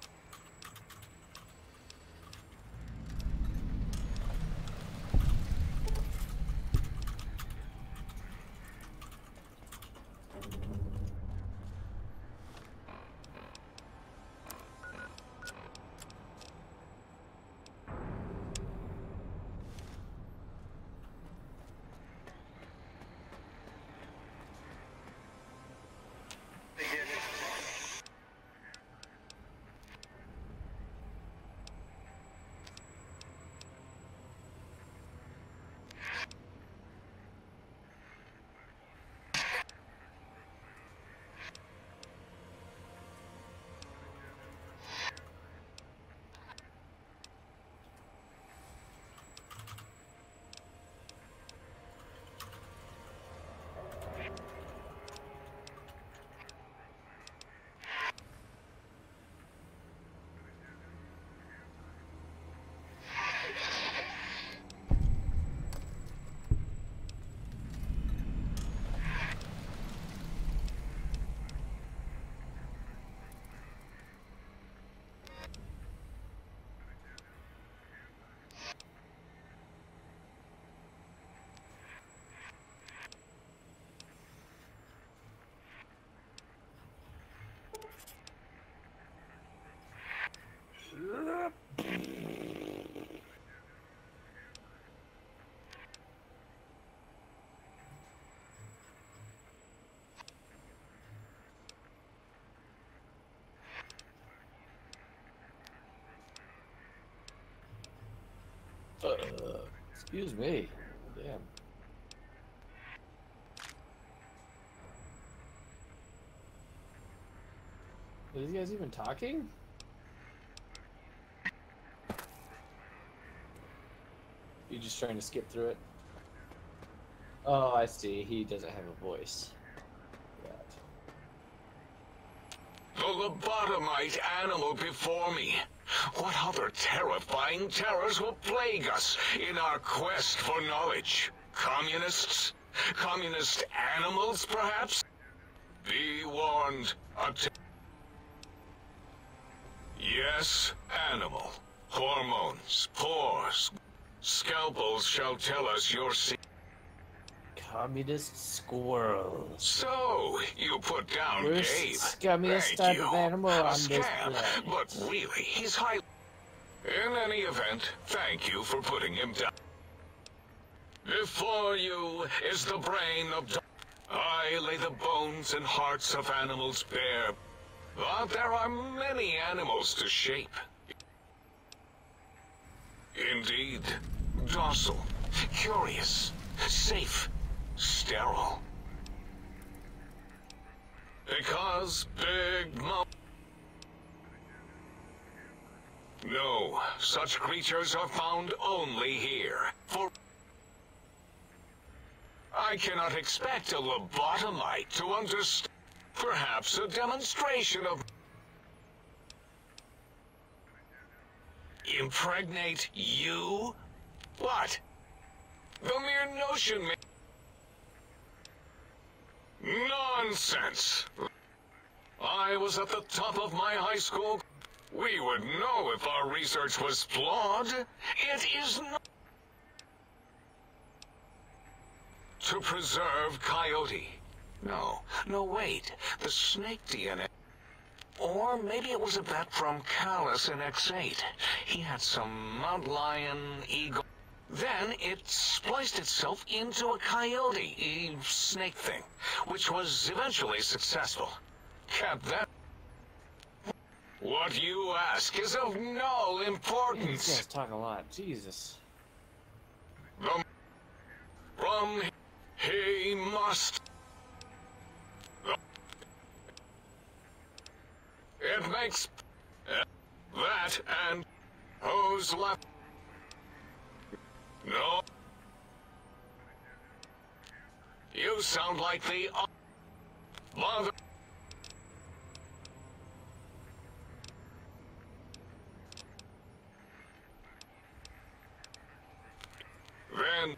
[SPEAKER 3] Excuse me. Damn. Are these guys even talking? You just trying to skip through it? Oh, I see. He doesn't have a voice.
[SPEAKER 4] The lobotomite animal before me. What other terrifying terrors will plague us in our quest for knowledge? Communists? Communist animals, perhaps? Be warned. Yes, animal. Hormones, pores, scalpels shall tell us your secret.
[SPEAKER 3] Communist squirrels.
[SPEAKER 4] So, you put down
[SPEAKER 3] Worst
[SPEAKER 4] Gabe.
[SPEAKER 3] scummiest
[SPEAKER 4] Thank
[SPEAKER 3] type
[SPEAKER 4] you.
[SPEAKER 3] of animal
[SPEAKER 4] A
[SPEAKER 3] on this
[SPEAKER 4] scam,
[SPEAKER 3] planet.
[SPEAKER 4] but really, he's high. In any event, thank you for putting him down. Before you is the brain of... I lay the bones and hearts of animals bare. But there are many animals to shape. Indeed, docile, curious, safe, sterile. Because Big Mouth... No, such creatures are found only here. For I cannot expect a lobotomite to understand. Perhaps a demonstration of... Impregnate you? What? The mere notion Nonsense! I was at the top of my high school. We would know if our research was flawed. It is not... To preserve Coyote. No, wait. The snake DNA. Or maybe it was a bet from Callus in X8. He had some Mount Lion eagle. Then it spliced itself into a coyote, snake thing, which was eventually successful. Kept that. What you ask is of no
[SPEAKER 3] These
[SPEAKER 4] importance.
[SPEAKER 3] guys talk a lot. Jesus.
[SPEAKER 4] From he must. It makes that and who's left? No. You sound like the mother. Then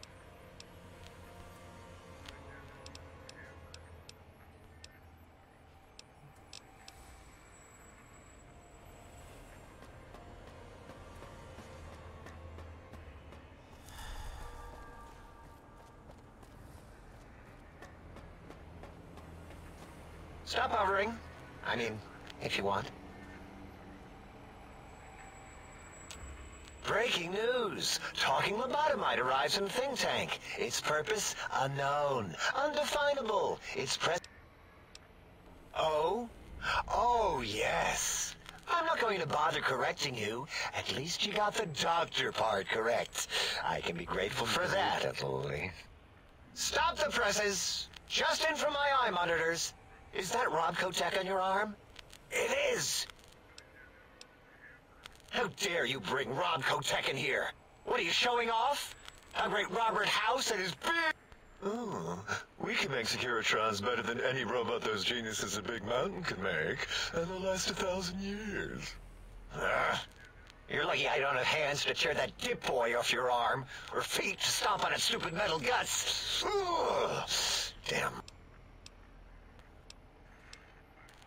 [SPEAKER 2] Stop hovering. I mean, if you want. Breaking news! Talking lobotomite arrives in think tank. Its purpose, unknown. Undefinable. Its Oh? Oh, yes. I'm not going to bother correcting you. At least you got the doctor part correct. I can be grateful for that. Absolutely. Stop the presses! Just in from my eye monitors. Is that Rob Kotek on your arm? It is! How dare you bring Rob Kotek in here? What are you showing off? How great Robert House and his big...
[SPEAKER 5] Oh, we can make Securitrons better than any robot those geniuses at Big Mountain could make, and they'll last 1,000 years.
[SPEAKER 2] You're lucky I don't have hands to tear that dip boy off your arm, or feet to stomp on its stupid metal guts. Ugh. Damn.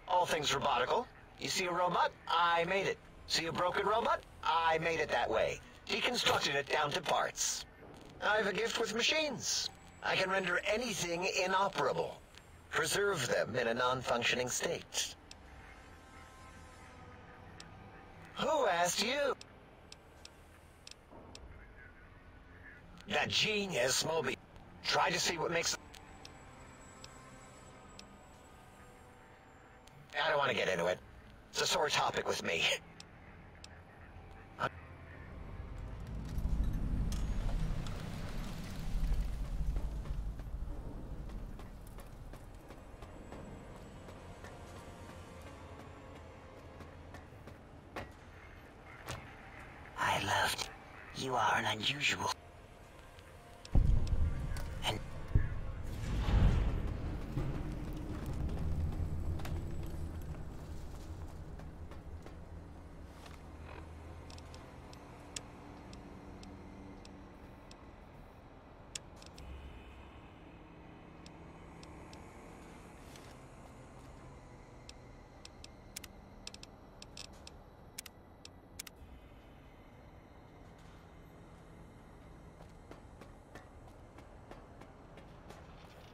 [SPEAKER 2] All things robotical. You see a robot? I made it. See a broken robot? I made it that way. Deconstructed it down to parts. I have a gift with machines. I can render anything inoperable. Preserve them in a non-functioning state. Who asked you? That genius, Moby. Try to see what makes... I don't want to get into it. It's a sore topic with me. I loved. You are an unusual. And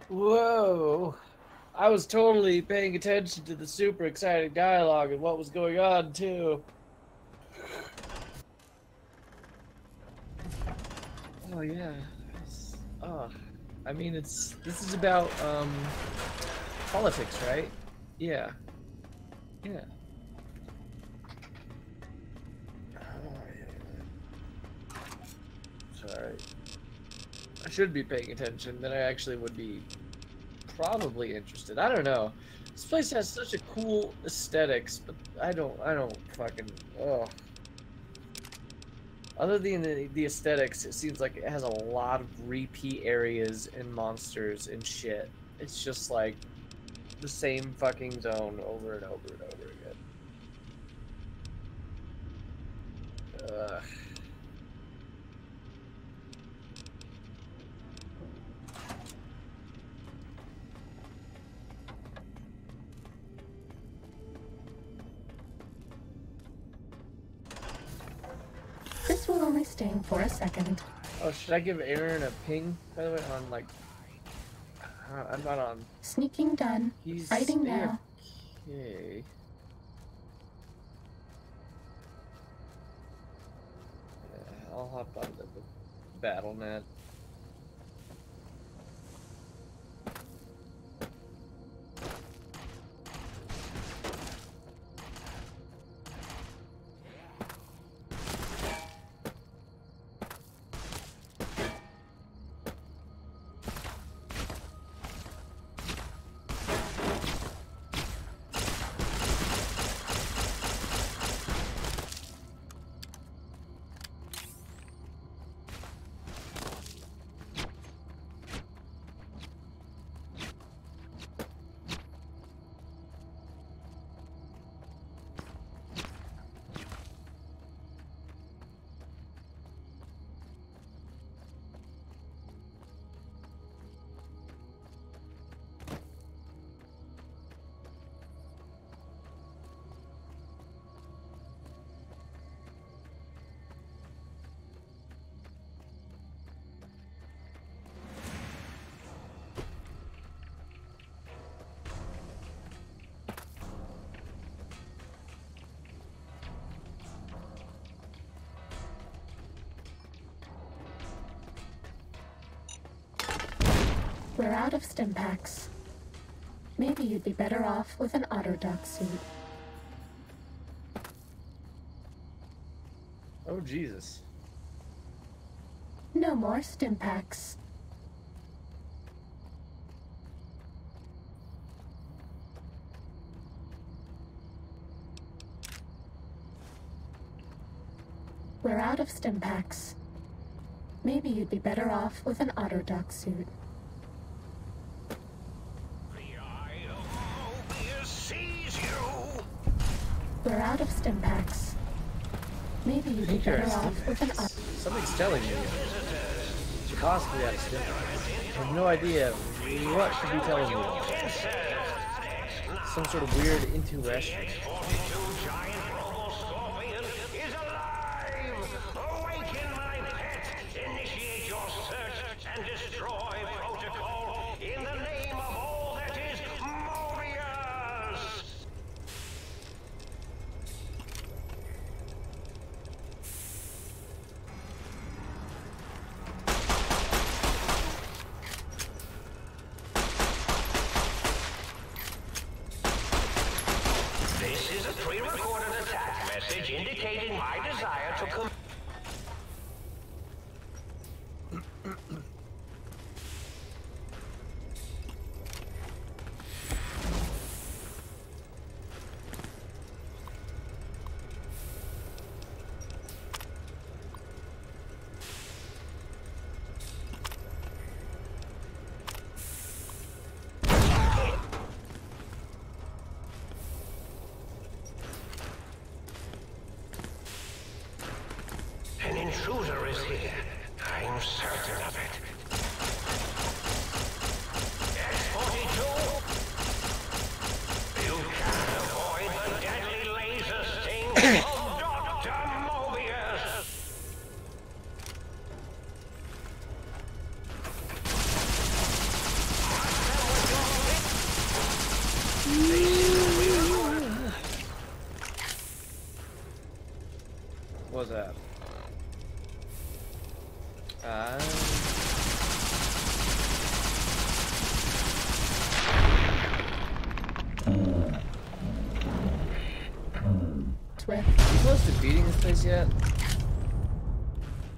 [SPEAKER 3] Whoa! I was totally paying attention to the super exciting dialogue and what was going on, too. Oh, yeah. I mean, this is about, politics, right? Yeah. Yeah. Sorry. I should be paying attention, then I actually would be probably interested. I don't know. This place has such a cool aesthetics, but I don't fucking, ugh. Other than the aesthetics, it seems like it has a lot of repeat areas and monsters and shit. It's just like the same fucking zone over and over and over again. Ugh.
[SPEAKER 1] This will only sting for a second.
[SPEAKER 3] Oh, should I give Aaron a ping, by the way, on, like... I'm not on...
[SPEAKER 1] Sneaking done.
[SPEAKER 3] He's
[SPEAKER 1] Fighting now.
[SPEAKER 3] Okay. Yeah, I'll hop on the BattleNet.
[SPEAKER 1] We're out of stim packs. Maybe you'd be better off with an Autodoc suit.
[SPEAKER 3] Oh, Jesus.
[SPEAKER 1] No more stim packs. We're out of stim packs. Maybe you'd be better off with an Autodoc suit.
[SPEAKER 2] The eye of Mobius sees you!
[SPEAKER 1] We're out of stim packs. Maybe you'd be better off with an Autodoc.
[SPEAKER 3] Something's telling me you're possibly out of stim packs. I have no idea what should be telling me. Some sort of weird intuition.
[SPEAKER 2] X-42 giant robo-scorpion is alive! Awaken, my pet! Initiate your search and destroy protocol in the name of all that is Mobius! This is a pre-recorded attack message indicating my desire to come. An intruder is here. I'm certain of it. X-42! You can't avoid the deadly laser sting of Dr. Mobius!
[SPEAKER 3] What was that?
[SPEAKER 1] Swift.
[SPEAKER 3] You close to beating this place yet?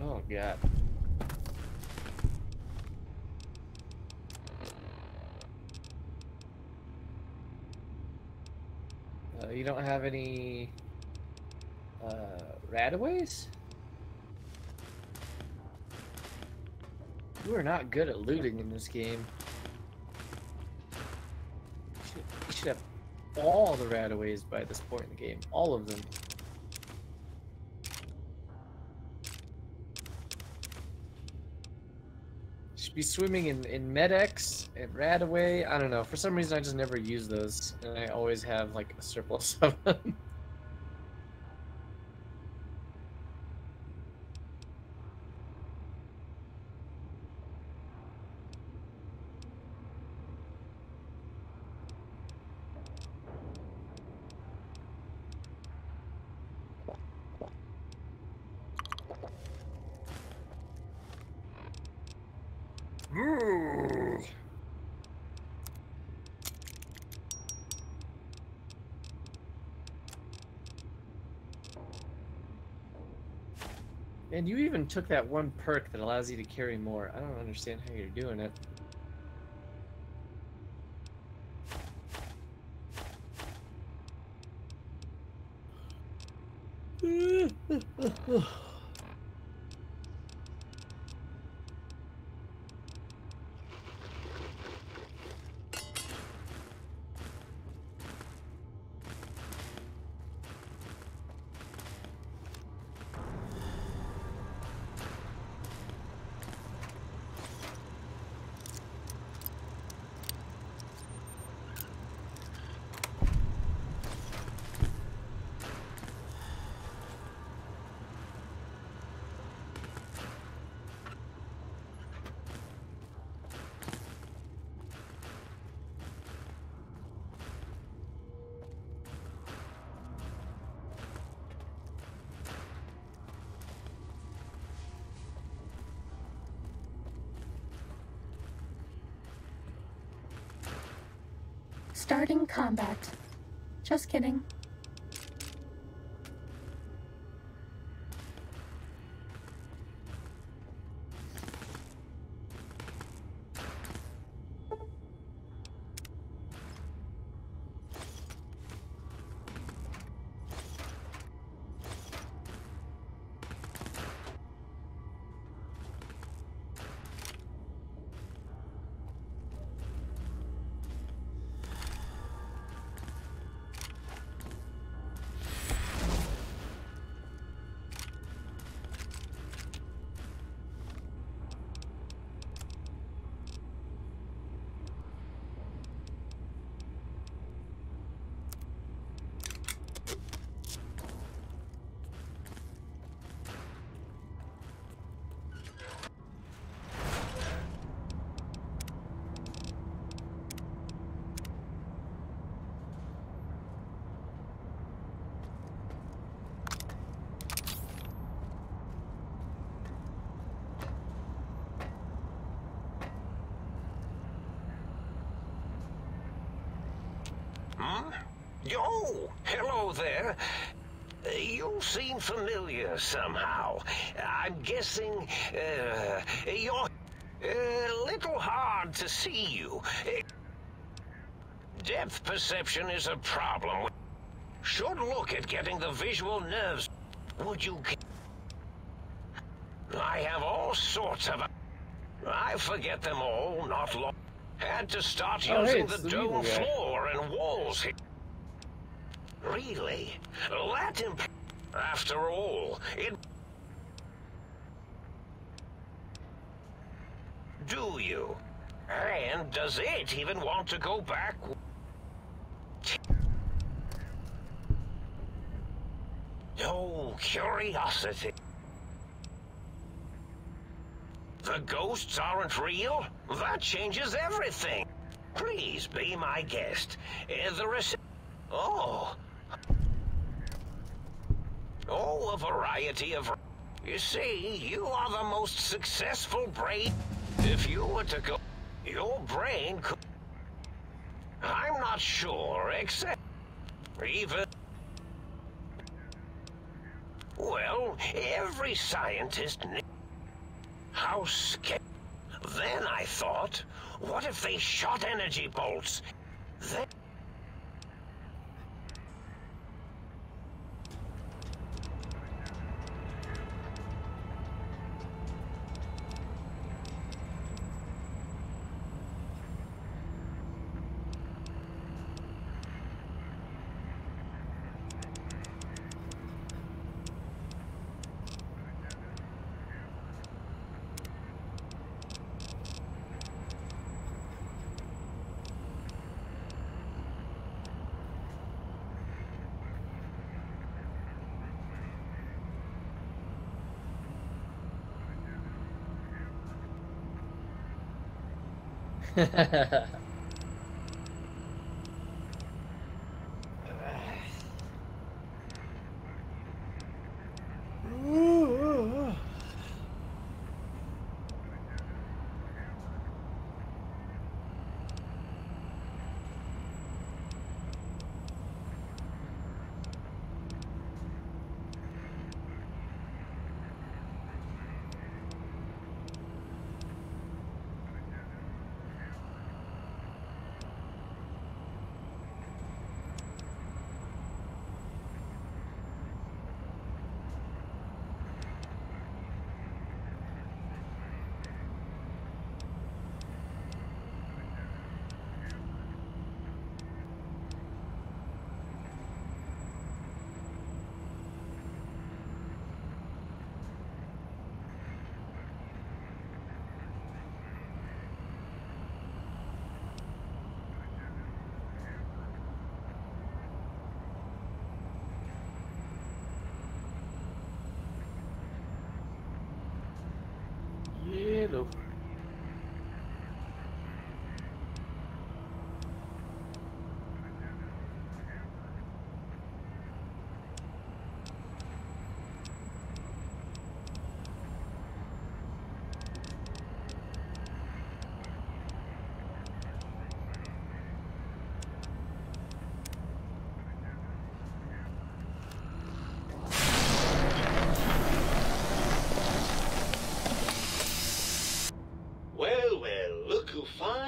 [SPEAKER 3] Oh god. You don't have any rataways? You are not good at looting in this game. You should have all the rataways by this point in the game. All of them. Should be swimming in Medex and Radaway. I don't know. For some reason I just never use those. And I always have like a surplus of them. And you even took that one perk that allows you to carry more. I don't understand how you're doing it.
[SPEAKER 1] Starting combat. Just kidding.
[SPEAKER 2] Oh, hello there. You seem familiar somehow. I'm guessing, you're a little hard to see you. Depth perception is a problem. Should look at getting the visual nerves. Would you... I have all sorts of... I forget them all not long. Had to start using the dome floor and walls here. Really? That after all, it... Do you? And does it even want to go back? No curiosity. The ghosts aren't real? That changes everything. Please be my guest. Oh, a variety of... You see, you are the most successful brain. If you were to go... Your brain could... I'm not sure, except... Even... Well, every scientist... How scary. Then I thought, what if they shot energy bolts? Then...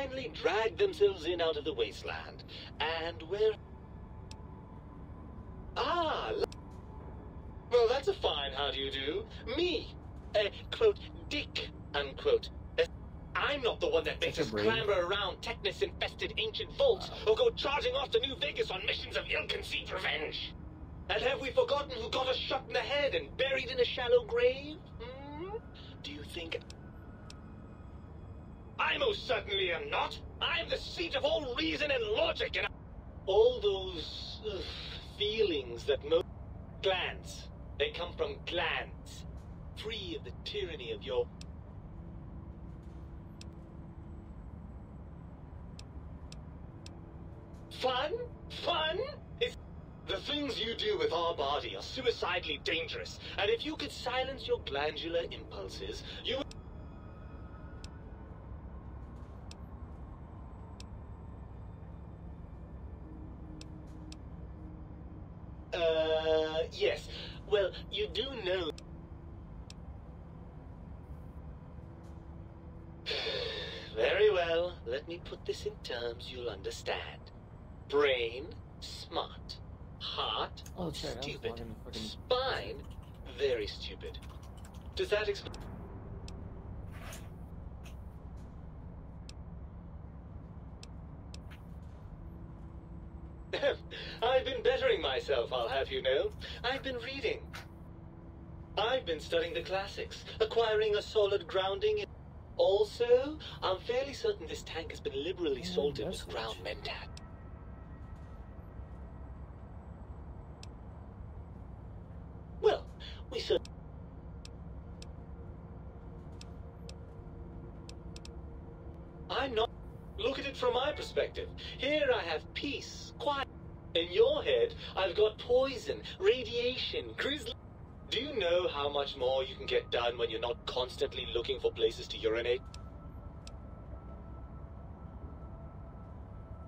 [SPEAKER 9] finally dragged themselves in out of the wasteland. And where... Ah, well, that's a fine how do you do. Me, quote, Dick, unquote. I'm not the one that makes us clamber around Technus-infested ancient vaults or go charging off to New Vegas on missions of ill-conceived revenge. And have we forgotten who got us shot in the head and buried in a shallow grave? Hmm? Do you think... I most certainly am not. I'm the seat of all reason and logic, and all those feelings that most glands, they come from glands, free of the tyranny of your... Fun? Fun? It's... The things you do with our body are suicidally dangerous, and if you could silence your glandular impulses, you would... Yes. Well, you do know... Very well. Let me put this in terms you'll understand. Brain, smart. Heart, stupid. Spine, very stupid. Does that explain? I've been bettering myself, I'll have you know. I've been reading. I've been studying the classics, acquiring a solid grounding in... Also, I'm fairly certain this tank has been liberally salted with ground mentat. Well, we certainly... I'm not... Look at it from my perspective. Here I have peace, quiet. In your head, I've got poison, radiation, grisly... Do you know how much more you can get done when you're not constantly looking for places to urinate?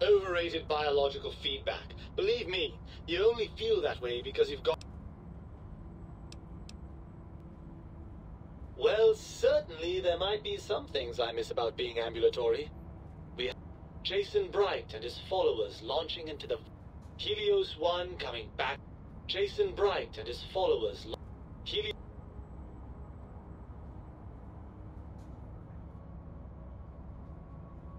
[SPEAKER 9] Overrated biological feedback. Believe me, you only feel that way because you've got... Well, certainly there might be some things I miss about being ambulatory. We have Jason Bright and his followers launching into the... Helios 1 coming back. Jason Bright and his followers...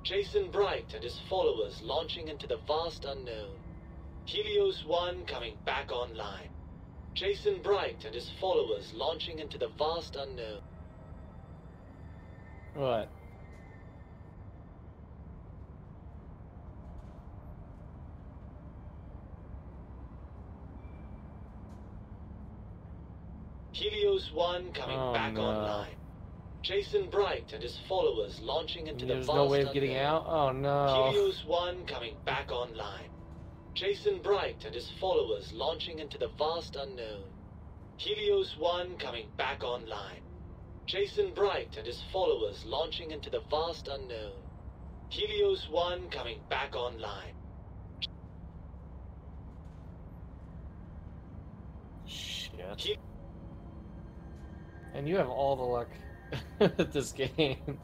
[SPEAKER 9] Jason Bright and his followers launching into the vast unknown. Helios 1 coming back online. Jason Bright and his followers launching into the vast unknown.
[SPEAKER 3] What?
[SPEAKER 9] Helios 1 coming back online. Jason Bright and his followers launching into the vast unknown.
[SPEAKER 3] There's no way of getting out? Oh no.
[SPEAKER 9] Helios 1 coming back online. Jason Bright and his followers launching into the vast unknown. Helios 1 coming back online. Jason Bright and his followers launching into the vast unknown. Helios 1 coming back online.
[SPEAKER 3] Shit. And you have all the luck at this game.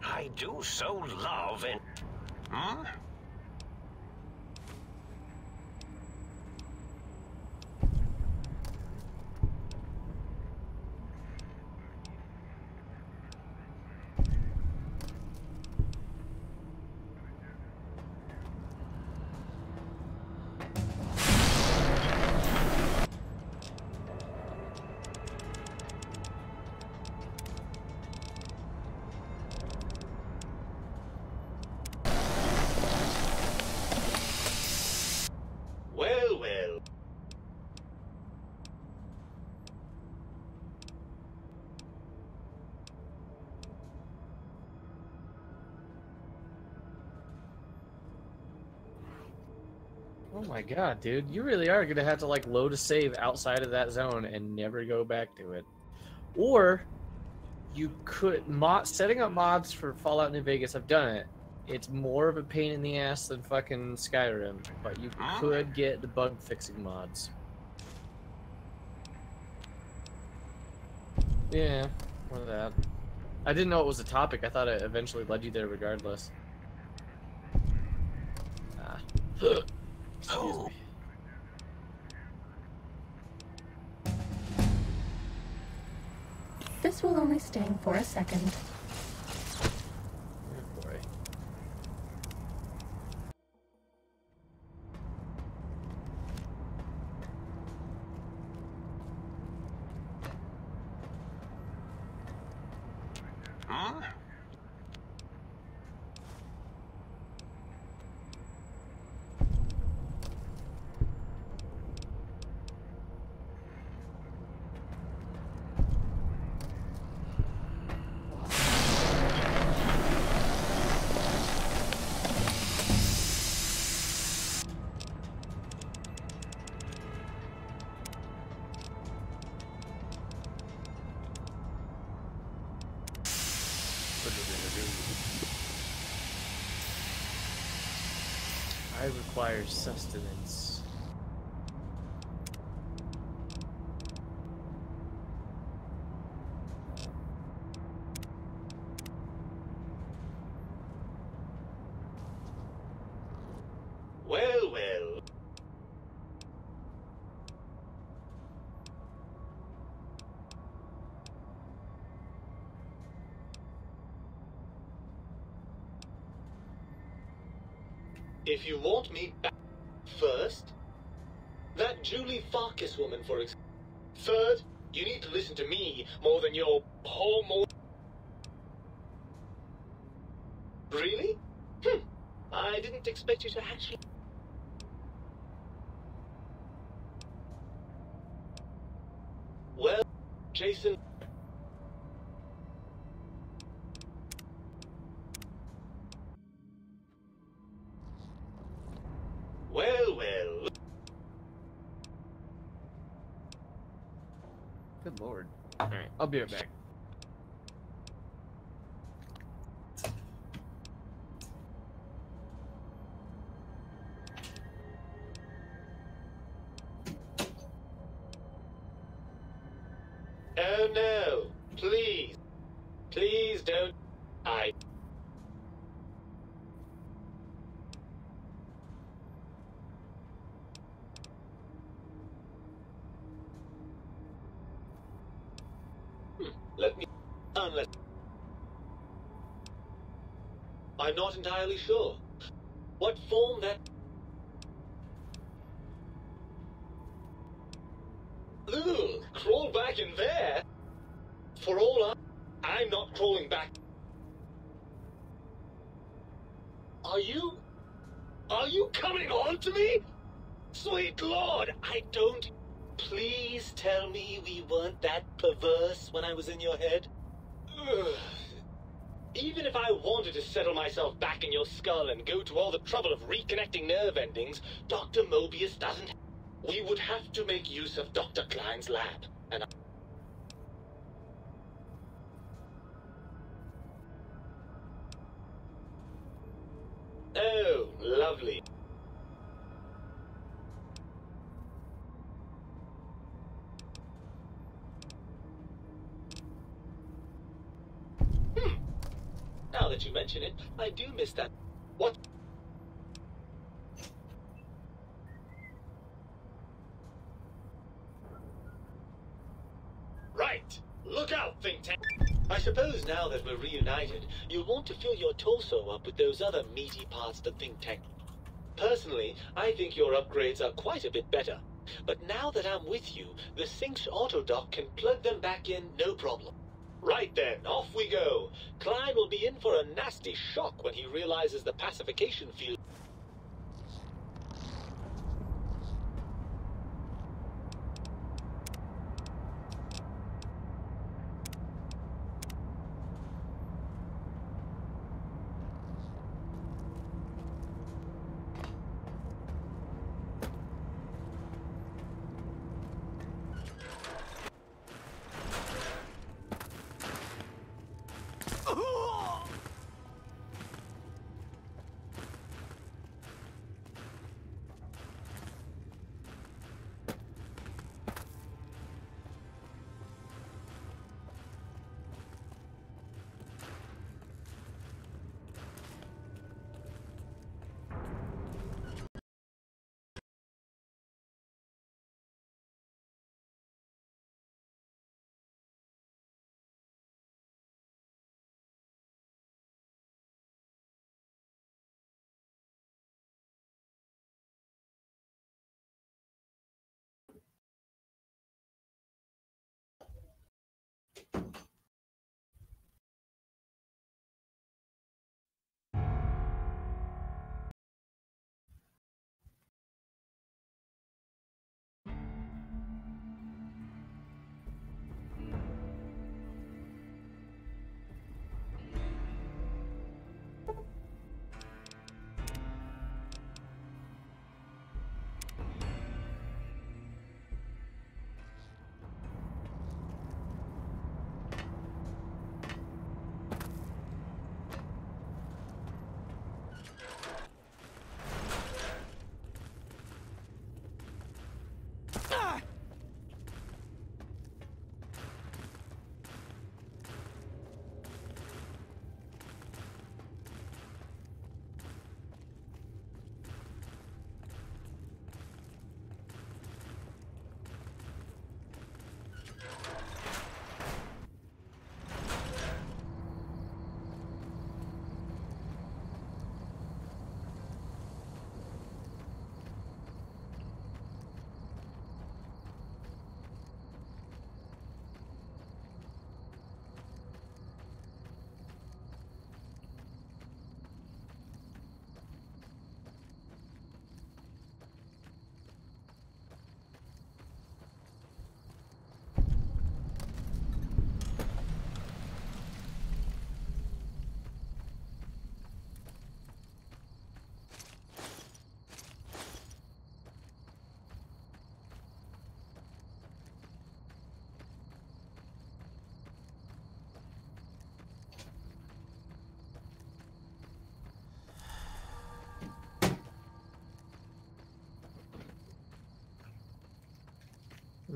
[SPEAKER 2] I do so love it. Hmm?
[SPEAKER 3] Oh my god, dude. You really are gonna have to like load a save outside of that zone and never go back to it. Or you could setting up mods for Fallout New Vegas. I've done it. It's more of a pain in the ass than fucking Skyrim, but you could get the bug fixing mods. Yeah, or that. I didn't know it was a topic. I thought it eventually led you there regardless. Ah. Excuse me.
[SPEAKER 1] This will only sting for a second.
[SPEAKER 3] Oh boy.
[SPEAKER 4] Huh?
[SPEAKER 3] I require sustenance.
[SPEAKER 9] Well, well. If you want me back first, that Julie Farkas woman, for example. Third, you need to listen to me more than your homo. Really? I didn't expect you to actually. Well, Jason. Well, well.
[SPEAKER 3] Good lord. Alright, I'll be right back.
[SPEAKER 9] Oh no, please. Please don't. Let me. Unless. I'm not entirely sure. What form that. Ugh, crawl back in there? For all I'm not crawling back. Are you coming on to me? Sweet Lord, I don't. Please tell me we weren't that perverse when I was in your head? Ugh. Even if I wanted to settle myself back in your skull and go to all the trouble of reconnecting nerve endings, Dr. Mobius doesn't. We would have to make use of Dr. Klein's lab, and Oh, lovely. Now that you mention it, I do miss that. What? Right! Look out, Think Tank! I suppose now that we're reunited, you'll want to fill your torso up with those other meaty parts of the Think Tank. Personally, I think your upgrades are quite a bit better. But now that I'm with you, the Sync's autodock can plug them back in no problem. Right then, off we go. Klein will be in for a nasty shock when he realizes the pacification field.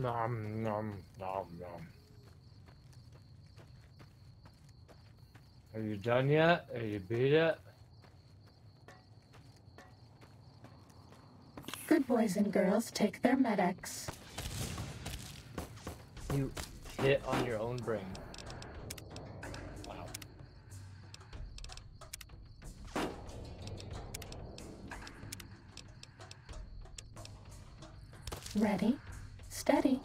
[SPEAKER 3] Nom nom nom nom. Are you done yet? Are you beat it?
[SPEAKER 1] Good boys and girls take their Med-X.
[SPEAKER 3] You hit on your own brain. Wow.
[SPEAKER 1] Ready, steady,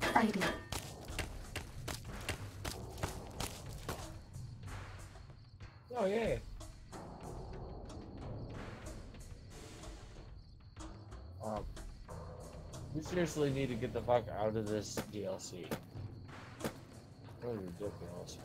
[SPEAKER 1] fighting.
[SPEAKER 3] Oh, yay. We seriously need to get the fuck out of this DLC. Really ridiculous.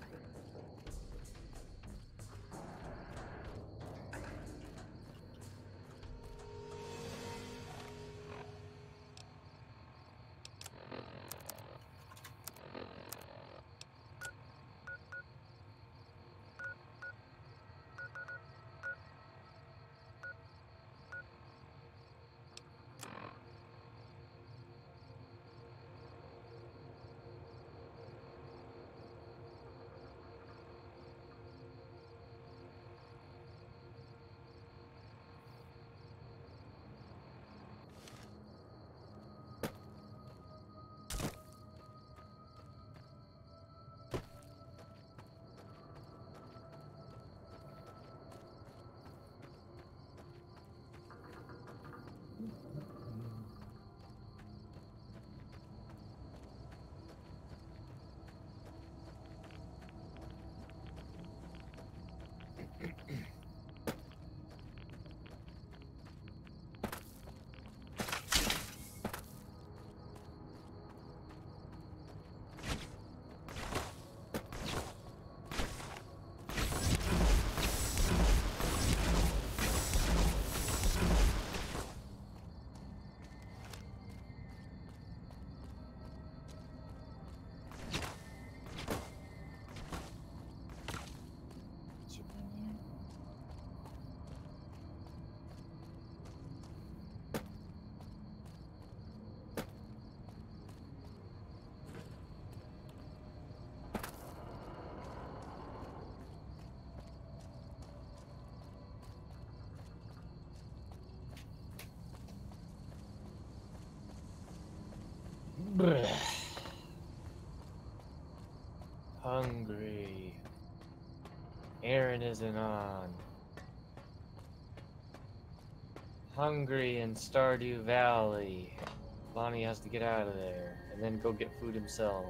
[SPEAKER 3] Blech. Hungry. Aaron isn't on. Hungry in Stardew Valley. Bonnie has to get out of there and then go get food himself.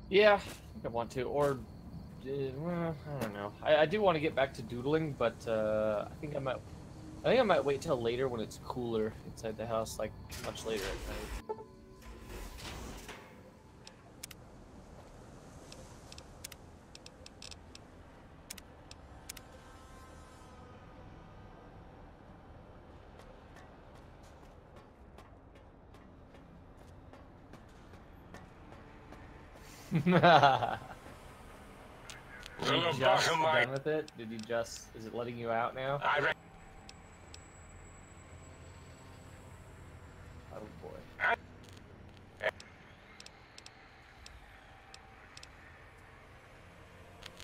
[SPEAKER 3] Yeah, I think I want to, or well, I don't know. I do want to get back to doodling, but I think I might wait till later when it's cooler inside the house, like much later at night. Are you just done with it? Did you just... Is it letting you out now? Oh boy.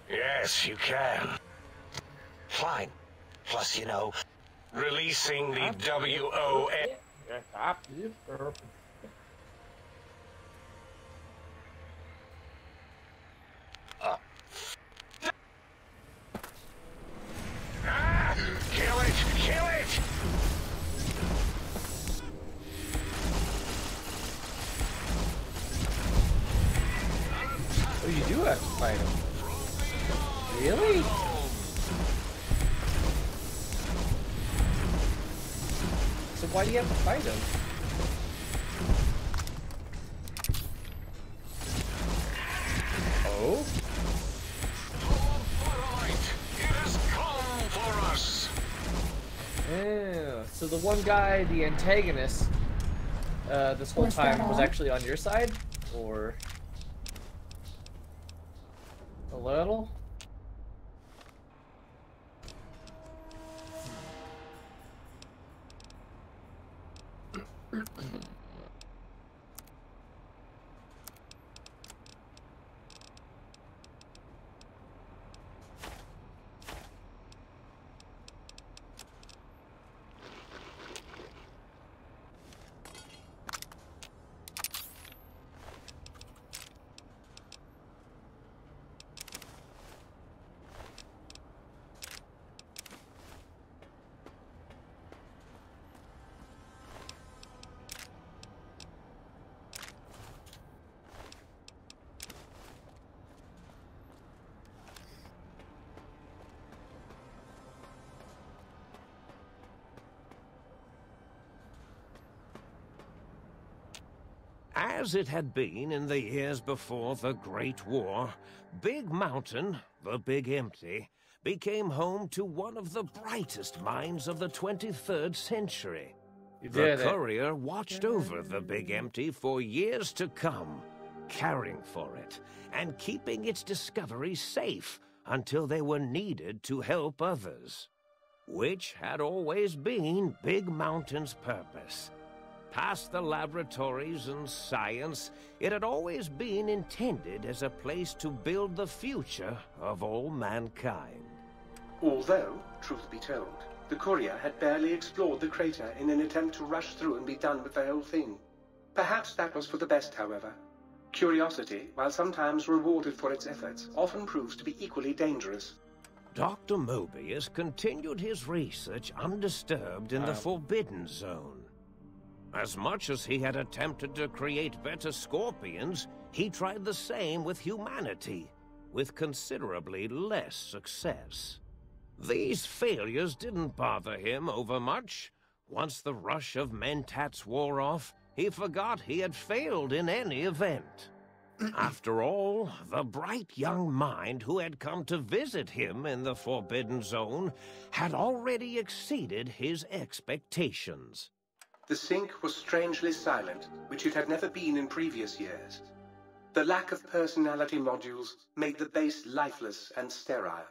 [SPEAKER 4] Yes, you can. Fine. Plus, you know, releasing the WOA... Kill it! Kill it!
[SPEAKER 3] Oh, you do have to fight him. Really? So why do you have to fight him? Oh? Yeah, so the one guy, the antagonist, this whole time was actually on your side? Or... a little?
[SPEAKER 2] As it had been in the years before the Great War, Big Mountain, the Big Empty, became home to one of the brightest minds of the 23rd century. The Courier watched over the Big Empty for years to come, caring for it and keeping its discoveries safe until they were needed to help others, which had always been Big Mountain's purpose. Past the laboratories and science, it had always been intended as a place to build the future of all mankind.
[SPEAKER 10] Although, truth be told, the Courier had barely explored the crater in an attempt to rush through and be done with the whole thing. Perhaps that was for the best, however. Curiosity, while sometimes rewarded for its efforts, often proves to be equally dangerous.
[SPEAKER 2] Dr. Mobius continued his research undisturbed in the Forbidden Zone. As much as he had attempted to create better Scorpions, he tried the same with humanity, with considerably less success. These failures didn't bother him overmuch. Once the rush of Mentats wore off, he forgot he had failed in any event. After all, the bright young mind who had come to visit him in the Forbidden Zone had already exceeded his expectations.
[SPEAKER 10] The sink was strangely silent, which it had never been in previous years. The lack of personality modules made the base lifeless and sterile.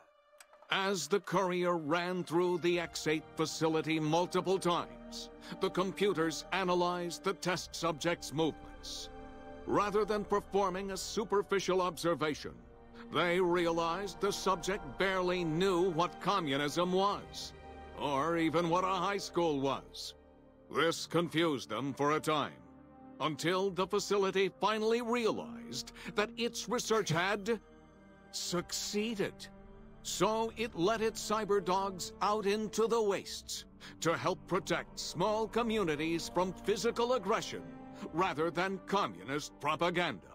[SPEAKER 4] As the Courier ran through the X8 facility multiple times, the computers analyzed the test subject's movements. Rather than performing a superficial observation, they realized the subject barely knew what communism was, or even what a high school was. This confused them for a time, until the facility finally realized that its research had succeeded. So it let its cyber dogs out into the wastes to help protect small communities from physical aggression rather than communist propaganda.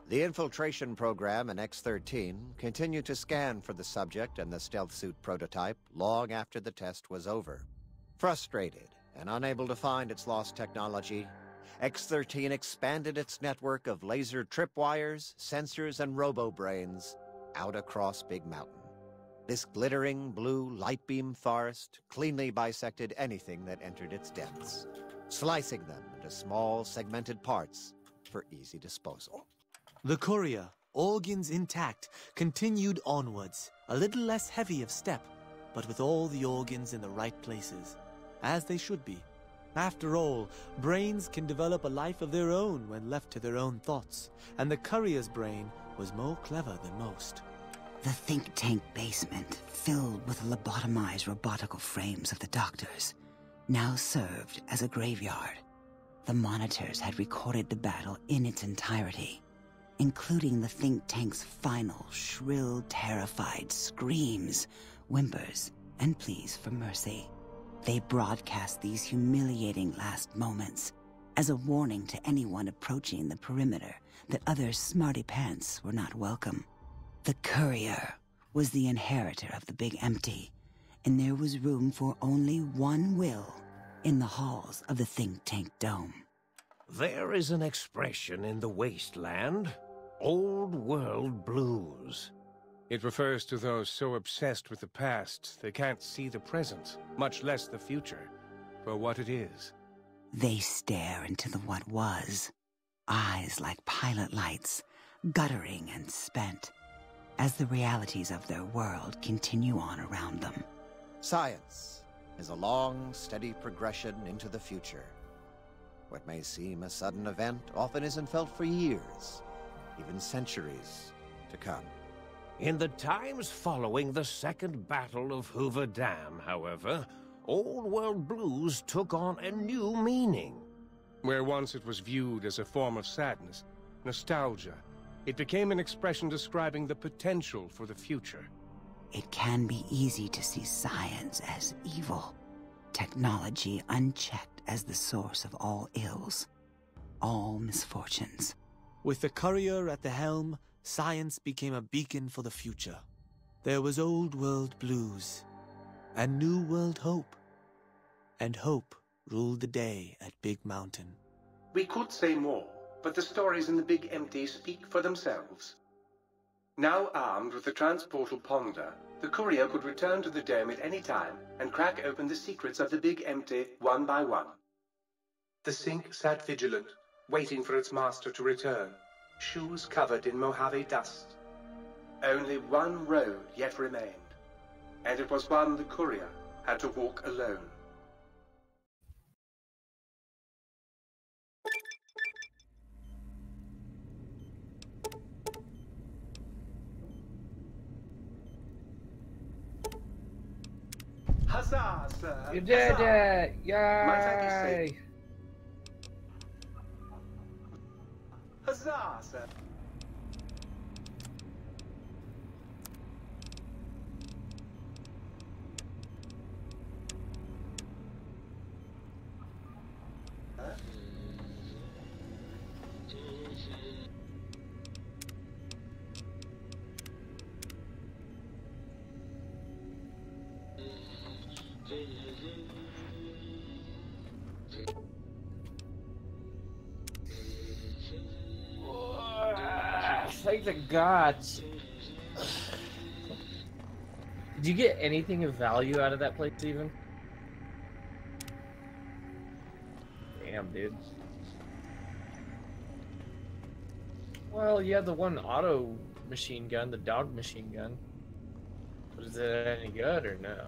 [SPEAKER 11] The infiltration program in X-13 continued to scan for the subject and the stealth suit prototype long after the test was over. Frustrated and unable to find its lost technology, X-13 expanded its network of laser tripwires, sensors, and robo-brains out across Big Mountain. This glittering blue light beam forest cleanly bisected anything that entered its depths, slicing them into small segmented parts for easy disposal.
[SPEAKER 12] The Courier, organs intact, continued onwards, a little less heavy of step, but with all the organs in the right places, as they should be. After all, brains can develop a life of their own when left to their own thoughts, and the Courier's brain was more clever than most.
[SPEAKER 13] The think tank basement, filled with lobotomized robotical frames of the doctors, now served as a graveyard. The monitors had recorded the battle in its entirety, including the think tank's final, shrill, terrified screams, whimpers, and pleas for mercy. They broadcast these humiliating last moments as a warning to anyone approaching the perimeter that other smarty pants were not welcome. The Courier was the inheritor of the Big Empty, and there was room for only one will in the halls of the think tank dome.
[SPEAKER 2] There is an expression in the wasteland, old world blues.
[SPEAKER 14] It refers to those so obsessed with the past they can't see the present, much less the future, for what it is.
[SPEAKER 13] They stare into the what was, eyes like pilot lights, guttering and spent, as the realities of their world continue on around them.
[SPEAKER 11] Science is a long, steady progression into the future. What may seem a sudden event often isn't felt for years, even centuries to come.
[SPEAKER 15] In the times following the Second Battle of Hoover Dam, however, Old World blues took on a new meaning.
[SPEAKER 14] Where once it was viewed as a form of sadness, nostalgia, it became an expression describing the potential for the future.
[SPEAKER 13] It can be easy to see science as evil, technology unchecked as the source of all ills, all misfortunes.
[SPEAKER 12] With the courier at the helm, science became a beacon for the future. There was Old World blues, and New World hope. And hope ruled the day at Big Mountain.
[SPEAKER 10] We could say more, but the stories in the Big Empty speak for themselves. Now armed with the transportal Ponder, the courier could return to the dome at any time and crack open the secrets of the Big Empty one by one. The Sink sat vigilant, waiting for its master to return, shoes covered in Mojave dust. Only one road yet remained, and it was one the courier had to walk alone. Huzzah, sir!
[SPEAKER 3] You did
[SPEAKER 10] Huzzah!
[SPEAKER 3] it!
[SPEAKER 10] My
[SPEAKER 3] Yay!
[SPEAKER 10] Huzzah, sir!
[SPEAKER 3] Thank the gods. Did you get anything of value out of that place even? Damn, dude. Well, you had the one auto machine gun, the dog machine gun. But is it any good or no?